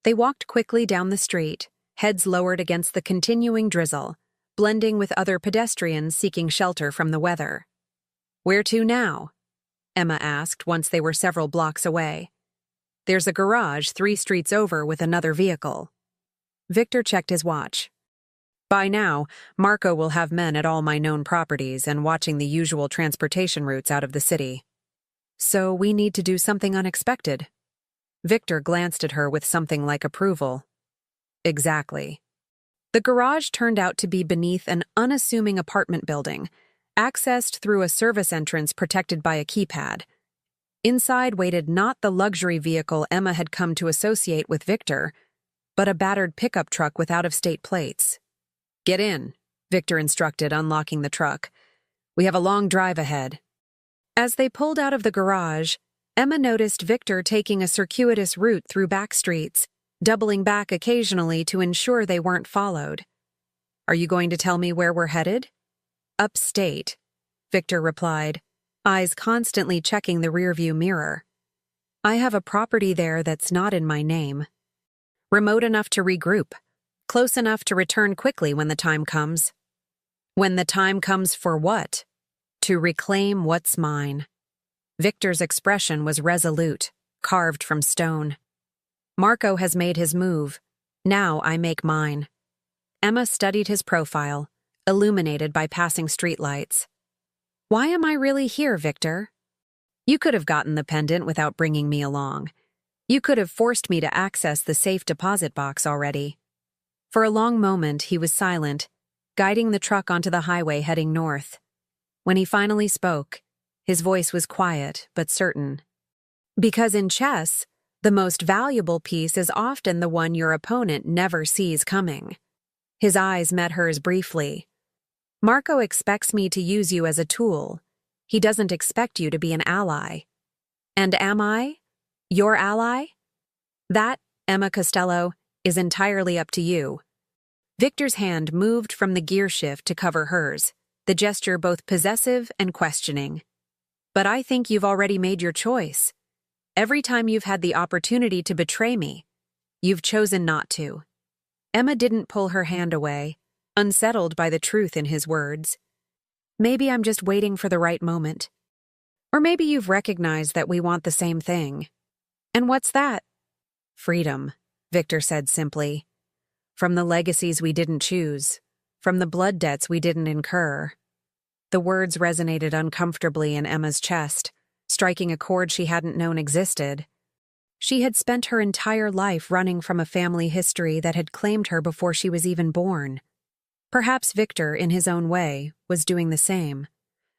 They walked quickly down the street, heads lowered against the continuing drizzle, blending with other pedestrians seeking shelter from the weather. "Where to now?" Emma asked once they were several blocks away. "There's a garage 3 streets over with another vehicle." Victor checked his watch. "By now, Marco will have men at all my known properties and watching the usual transportation routes out of the city. So we need to do something unexpected." Victor glanced at her with something like approval. "Exactly." The garage turned out to be beneath an unassuming apartment building, accessed through a service entrance protected by a keypad. Inside waited not the luxury vehicle Emma had come to associate with Victor, but a battered pickup truck with out-of-state plates. "Get in," Victor instructed, unlocking the truck. "We have a long drive ahead." As they pulled out of the garage, Emma noticed Victor taking a circuitous route through back streets, doubling back occasionally to ensure they weren't followed. "Are you going to tell me where we're headed?" "Upstate," Victor replied, eyes constantly checking the rearview mirror. "I have a property there that's not in my name. Remote enough to regroup, close enough to return quickly when the time comes." "When the time comes for what?" "To reclaim what's mine." Victor's expression was resolute, carved from stone. "Marco has made his move. Now I make mine." Emma studied his profile, illuminated by passing streetlights. "Why am I really here, Victor? You could have gotten the pendant without bringing me along. You could have forced me to access the safe deposit box already." For a long moment he was silent, guiding the truck onto the highway heading north. When he finally spoke, his voice was quiet but certain. "Because in chess, the most valuable piece is often the one your opponent never sees coming." His eyes met hers briefly. Marco expects me to use you as a tool. He doesn't expect you to be an ally. And am I your ally? That, Emma Costello, is entirely up to you. Victor's hand moved from the gear shift to cover hers, the gesture both possessive and questioning. But I think you've already made your choice. Every time you've had the opportunity to betray me, you've chosen not to. Emma didn't pull her hand away, unsettled by the truth in his words. Maybe I'm just waiting for the right moment. Or maybe you've recognized that we want the same thing. And what's that? Freedom, Victor said simply. From the legacies we didn't choose, from the blood debts we didn't incur. The words resonated uncomfortably in Emma's chest, striking a chord she hadn't known existed. She had spent her entire life running from a family history that had claimed her before she was even born. Perhaps Victor, in his own way, was doing the same,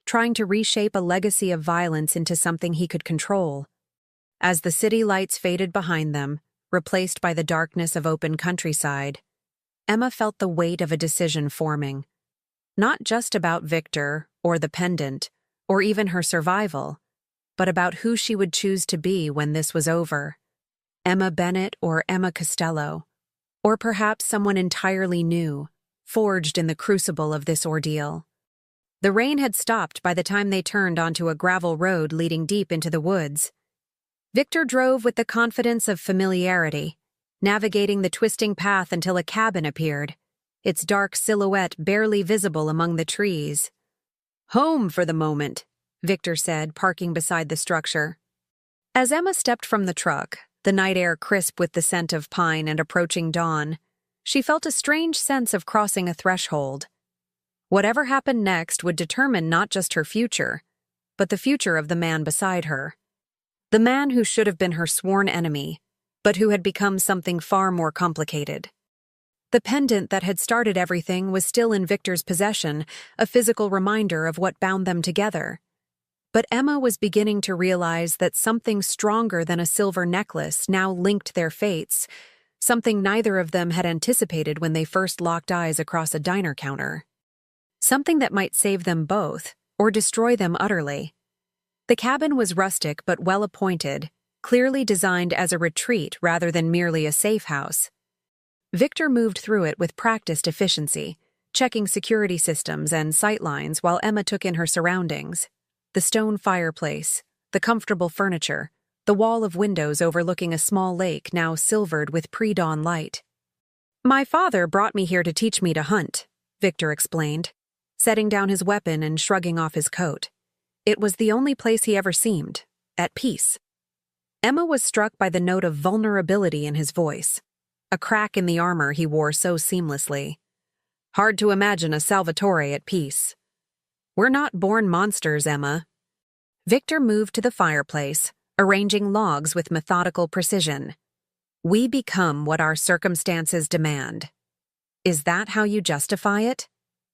trying to reshape a legacy of violence into something he could control. As the city lights faded behind them, replaced by the darkness of open countryside, Emma felt the weight of a decision forming. Not just about Victor, or the pendant, or even her survival, but about who she would choose to be when this was over. Emma Bennett or Emma Costello, or perhaps someone entirely new, forged in the crucible of this ordeal. The rain had stopped by the time they turned onto a gravel road leading deep into the woods. Victor drove with the confidence of familiarity, navigating the twisting path until a cabin appeared, its dark silhouette barely visible among the trees. "Home for the moment," Victor said, parking beside the structure. As Emma stepped from the truck, the night air crisp with the scent of pine and approaching dawn, she felt a strange sense of crossing a threshold. Whatever happened next would determine not just her future, but the future of the man beside her. The man who should have been her sworn enemy, but who had become something far more complicated. The pendant that had started everything was still in Victor's possession, a physical reminder of what bound them together. But Emma was beginning to realize that something stronger than a silver necklace now linked their fates, something neither of them had anticipated when they first locked eyes across a diner counter. Something that might save them both, or destroy them utterly. The cabin was rustic but well-appointed, clearly designed as a retreat rather than merely a safe house. Victor moved through it with practiced efficiency, checking security systems and sightlines while Emma took in her surroundings. The stone fireplace, the comfortable furniture, the wall of windows overlooking a small lake now silvered with pre-dawn light. "My father brought me here to teach me to hunt," Victor explained, setting down his weapon and shrugging off his coat. It was the only place he ever seemed at peace. Emma was struck by the note of vulnerability in his voice, a crack in the armor he wore so seamlessly. Hard to imagine a Salvatore at peace. "We're not born monsters, Emma." Victor moved to the fireplace, arranging logs with methodical precision. "We become what our circumstances demand. Is that how you justify it?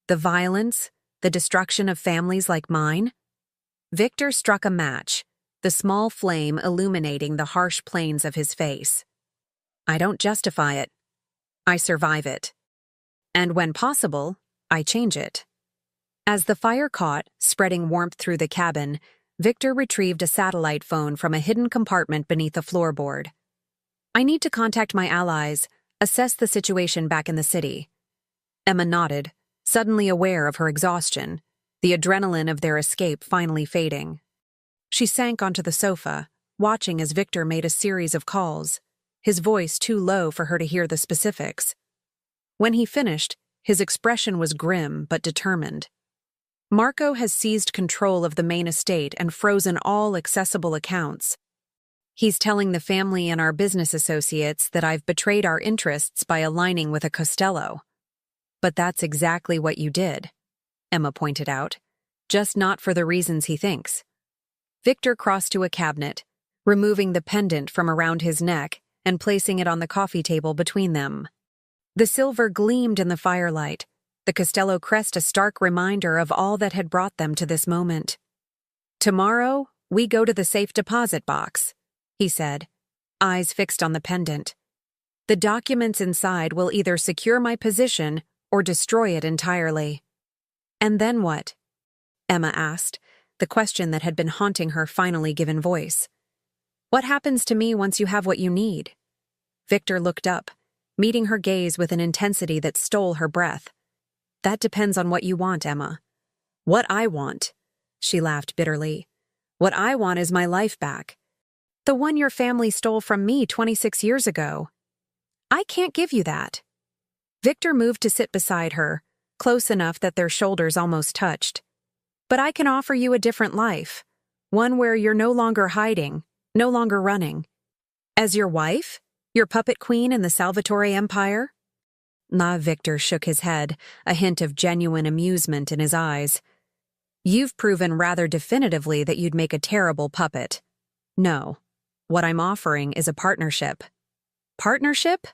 The violence, the destruction of families like mine?" Victor struck a match, the small flame illuminating the harsh planes of his face. "I don't justify it. I survive it. And when possible, I change it." As the fire caught, spreading warmth through the cabin, Victor retrieved a satellite phone from a hidden compartment beneath the floorboard. "I need to contact my allies, assess the situation back in the city." Emma nodded, suddenly aware of her exhaustion, the adrenaline of their escape finally fading. She sank onto the sofa, watching as Victor made a series of calls, his voice too low for her to hear the specifics. When he finished, his expression was grim but determined. "Marco has seized control of the main estate and frozen all accessible accounts. He's telling the family and our business associates that I've betrayed our interests by aligning with a Costello." "But that's exactly what you did," Emma pointed out, "just not for the reasons he thinks." Victor crossed to a cabinet, removing the pendant from around his neck and placing it on the coffee table between them. The silver gleamed in the firelight, the Costello crest a stark reminder of all that had brought them to this moment. "Tomorrow, we go to the safe deposit box," he said, eyes fixed on the pendant. "The documents inside will either secure my position or destroy it entirely. And then what? Emma asked, the question that had been haunting her finally given voice. What happens to me once you have what you need? Victor looked up, meeting her gaze with an intensity that stole her breath. That depends on what you want, Emma. What I want, she laughed bitterly. What I want is my life back. The one your family stole from me 26 years ago. I can't give you that. Victor moved to sit beside her, close enough that their shoulders almost touched. But I can offer you a different life, one where you're no longer hiding, no longer running. As your wife? Your puppet queen in the Salvatore Empire? Victor shook his head, a hint of genuine amusement in his eyes. You've proven rather definitively that you'd make a terrible puppet. No. What I'm offering is a partnership. Partnership?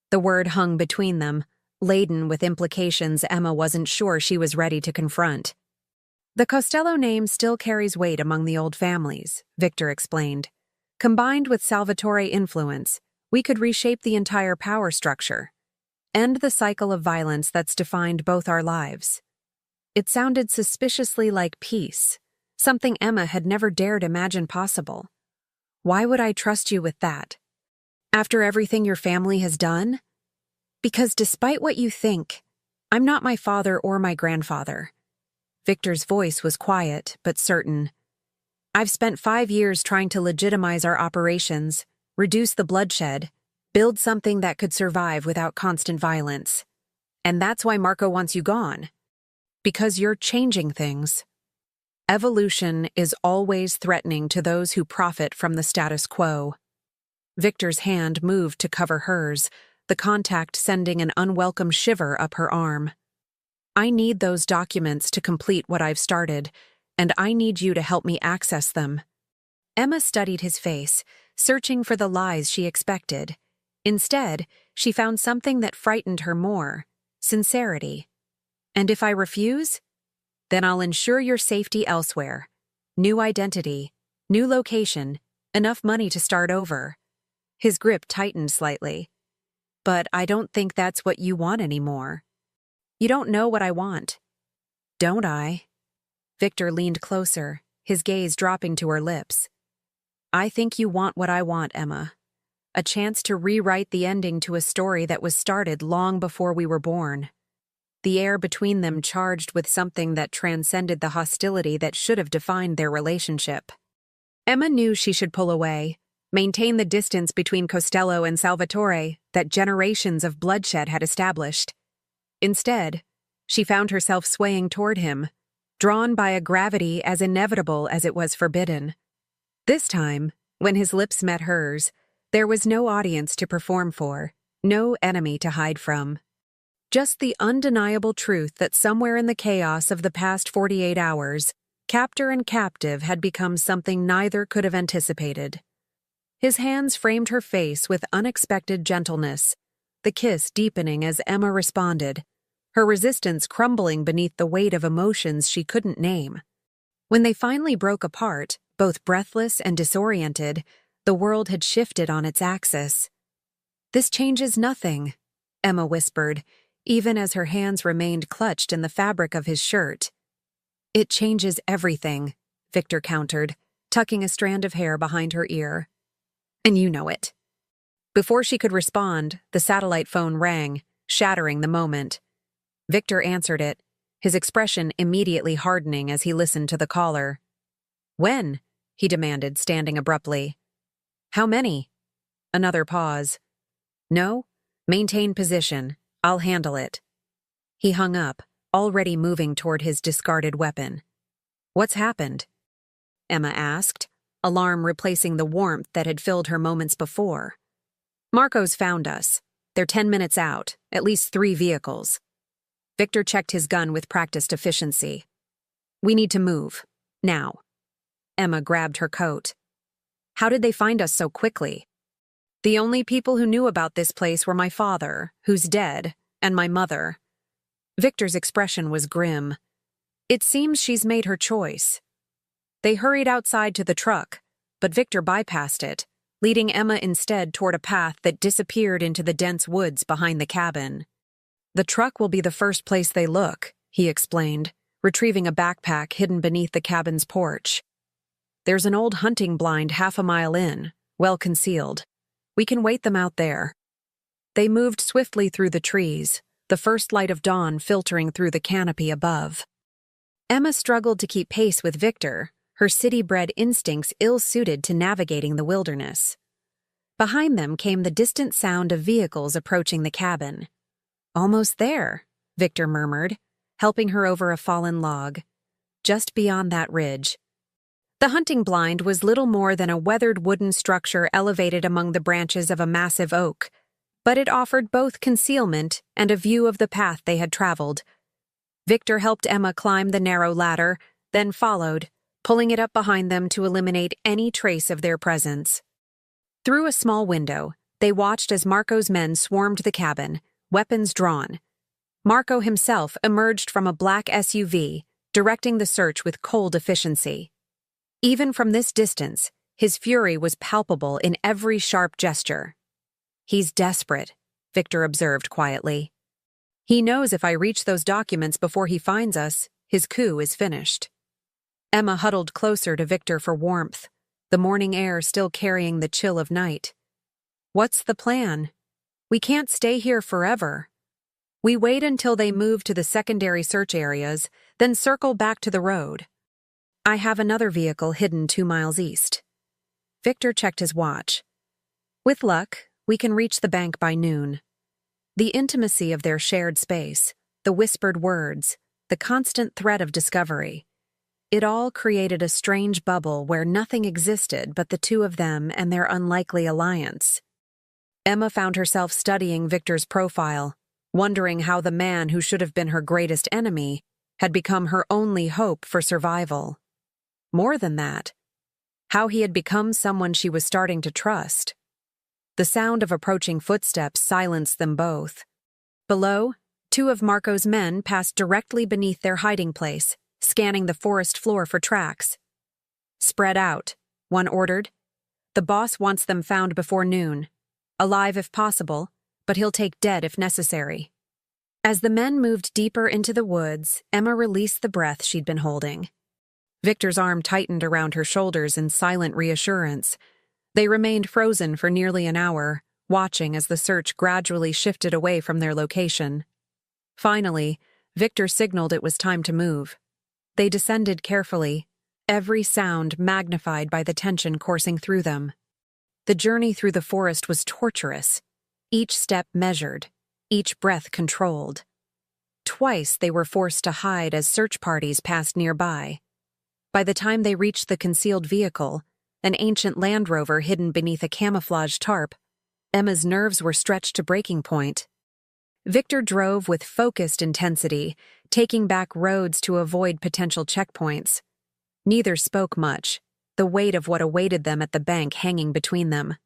The word hung between them, laden with implications Emma wasn't sure she was ready to confront. The Costello name still carries weight among the old families, Victor explained. Combined with Salvatore influence, we could reshape the entire power structure. End the cycle of violence that's defined both our lives. It sounded suspiciously like peace, something Emma had never dared imagine possible. Why would I trust you with that? After everything your family has done? Because despite what you think, I'm not my father or my grandfather. Victor's voice was quiet, but certain. I've spent 5 years trying to legitimize our operations, reduce the bloodshed, build something that could survive without constant violence. And that's why Marco wants you gone. Because you're changing things. Evolution is always threatening to those who profit from the status quo. Victor's hand moved to cover hers, the contact sending an unwelcome shiver up her arm. I need those documents to complete what I've started, and I need you to help me access them. Emma studied his face, searching for the lies she expected. Instead, she found something that frightened her more: sincerity. And if I refuse? Then I'll ensure your safety elsewhere. New identity, new location, enough money to start over. His grip tightened slightly. But I don't think that's what you want anymore. You don't know what I want. Don't I? Victor leaned closer, his gaze dropping to her lips. I think you want what I want, Emma. A chance to rewrite the ending to a story that was started long before we were born. The air between them charged with something that transcended the hostility that should have defined their relationship. Emma knew she should pull away, maintain the distance between Costello and Salvatore that generations of bloodshed had established. Instead, she found herself swaying toward him, drawn by a gravity as inevitable as it was forbidden. This time, when his lips met hers, there was no audience to perform for, no enemy to hide from. Just the undeniable truth that somewhere in the chaos of the past 48 hours, captor and captive had become something neither could have anticipated. His hands framed her face with unexpected gentleness, the kiss deepening as Emma responded, her resistance crumbling beneath the weight of emotions she couldn't name. When they finally broke apart, both breathless and disoriented, the world had shifted on its axis. This changes nothing, Emma whispered, even as her hands remained clutched in the fabric of his shirt. It changes everything, Victor countered, tucking a strand of hair behind her ear. And you know it. Before she could respond, the satellite phone rang, shattering the moment. Victor answered it, his expression immediately hardening as he listened to the caller. When? He demanded, standing abruptly. How many? Another pause. No? Maintain position. I'll handle it. He hung up, already moving toward his discarded weapon. What's happened? Emma asked, alarm replacing the warmth that had filled her moments before. Marco's found us. They're 10 minutes out, at least 3 vehicles. Victor checked his gun with practiced efficiency. We need to move. Now. Emma grabbed her coat. How did they find us so quickly? The only people who knew about this place were my father, who's dead, and my mother. Victor's expression was grim. It seems she's made her choice. They hurried outside to the truck, but Victor bypassed it, leading Emma instead toward a path that disappeared into the dense woods behind the cabin. The truck will be the first place they look, he explained, retrieving a backpack hidden beneath the cabin's porch. There's an old hunting blind half a mile in, well concealed. We can wait them out there. They moved swiftly through the trees, the first light of dawn filtering through the canopy above. Emma struggled to keep pace with Victor, her city-bred instincts ill-suited to navigating the wilderness. Behind them came the distant sound of vehicles approaching the cabin. "Almost there," Victor murmured, helping her over a fallen log. Just beyond that ridge. The hunting blind was little more than a weathered wooden structure elevated among the branches of a massive oak, but it offered both concealment and a view of the path they had traveled. Victor helped Emma climb the narrow ladder, then followed, pulling it up behind them to eliminate any trace of their presence. Through a small window, they watched as Marco's men swarmed the cabin, weapons drawn. Marco himself emerged from a black SUV, directing the search with cold efficiency. Even from this distance, his fury was palpable in every sharp gesture. "He's desperate," Victor observed quietly. "He knows if I reach those documents before he finds us, his coup is finished." Emma huddled closer to Victor for warmth, the morning air still carrying the chill of night. "What's the plan? We can't stay here forever. We wait until they move to the secondary search areas, then circle back to the road. I have another vehicle hidden 2 miles east." Victor checked his watch. "With luck, we can reach the bank by noon." The intimacy of their shared space, the whispered words, the constant threat of discovery. It all created a strange bubble where nothing existed but the two of them and their unlikely alliance. Emma found herself studying Victor's profile, wondering how the man who should have been her greatest enemy had become her only hope for survival. More than that, how he had become someone she was starting to trust. The sound of approaching footsteps silenced them both. Below, 2 of Marco's men passed directly beneath their hiding place, scanning the forest floor for tracks. "Spread out," one ordered. "The boss wants them found before noon. Alive if possible, but he'll take dead if necessary." As the men moved deeper into the woods, Emma released the breath she'd been holding. Victor's arm tightened around her shoulders in silent reassurance. They remained frozen for nearly an hour, watching as the search gradually shifted away from their location. Finally, Victor signaled it was time to move. They descended carefully, every sound magnified by the tension coursing through them. The journey through the forest was torturous, each step measured, each breath controlled. Twice they were forced to hide as search parties passed nearby. By the time they reached the concealed vehicle, an ancient Land Rover hidden beneath a camouflage tarp, Emma's nerves were stretched to breaking point. Victor drove with focused intensity, taking back roads to avoid potential checkpoints. Neither spoke much, the weight of what awaited them at the bank hanging between them.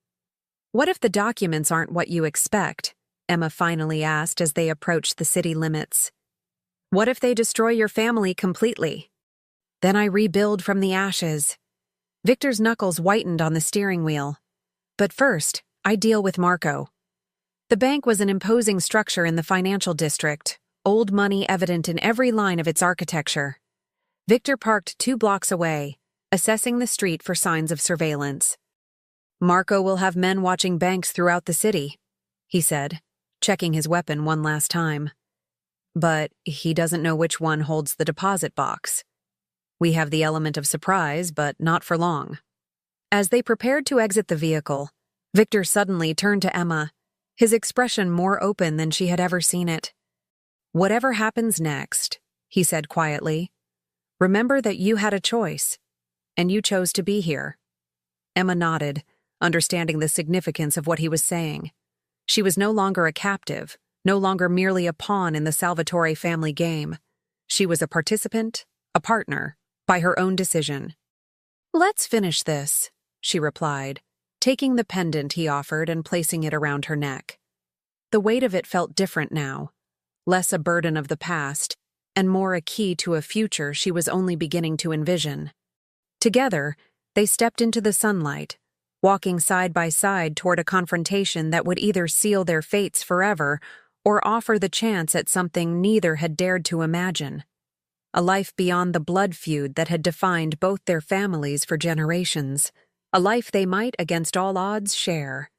"What if the documents aren't what you expect?" Emma finally asked as they approached the city limits. "What if they destroy your family completely?" "Then I rebuild from the ashes." Victor's knuckles whitened on the steering wheel. "But first, I deal with Marco." The bank was an imposing structure in the financial district, old money evident in every line of its architecture. Victor parked 2 blocks away, assessing the street for signs of surveillance. "Marco will have men watching banks throughout the city," he said, checking his weapon one last time. "But he doesn't know which one holds the deposit box. We have the element of surprise, but not for long." As they prepared to exit the vehicle, Victor suddenly turned to Emma, his expression more open than she had ever seen it. "Whatever happens next," he said quietly, "remember that you had a choice, and you chose to be here." Emma nodded, understanding the significance of what he was saying. She was no longer a captive, no longer merely a pawn in the Salvatore family game. She was a participant, a partner, by her own decision. "Let's finish this," she replied, taking the pendant he offered and placing it around her neck. The weight of it felt different now, less a burden of the past, and more a key to a future she was only beginning to envision. Together, they stepped into the sunlight, walking side by side toward a confrontation that would either seal their fates forever or offer the chance at something neither had dared to imagine. A life beyond the blood feud that had defined both their families for generations. A life they might, against all odds, share.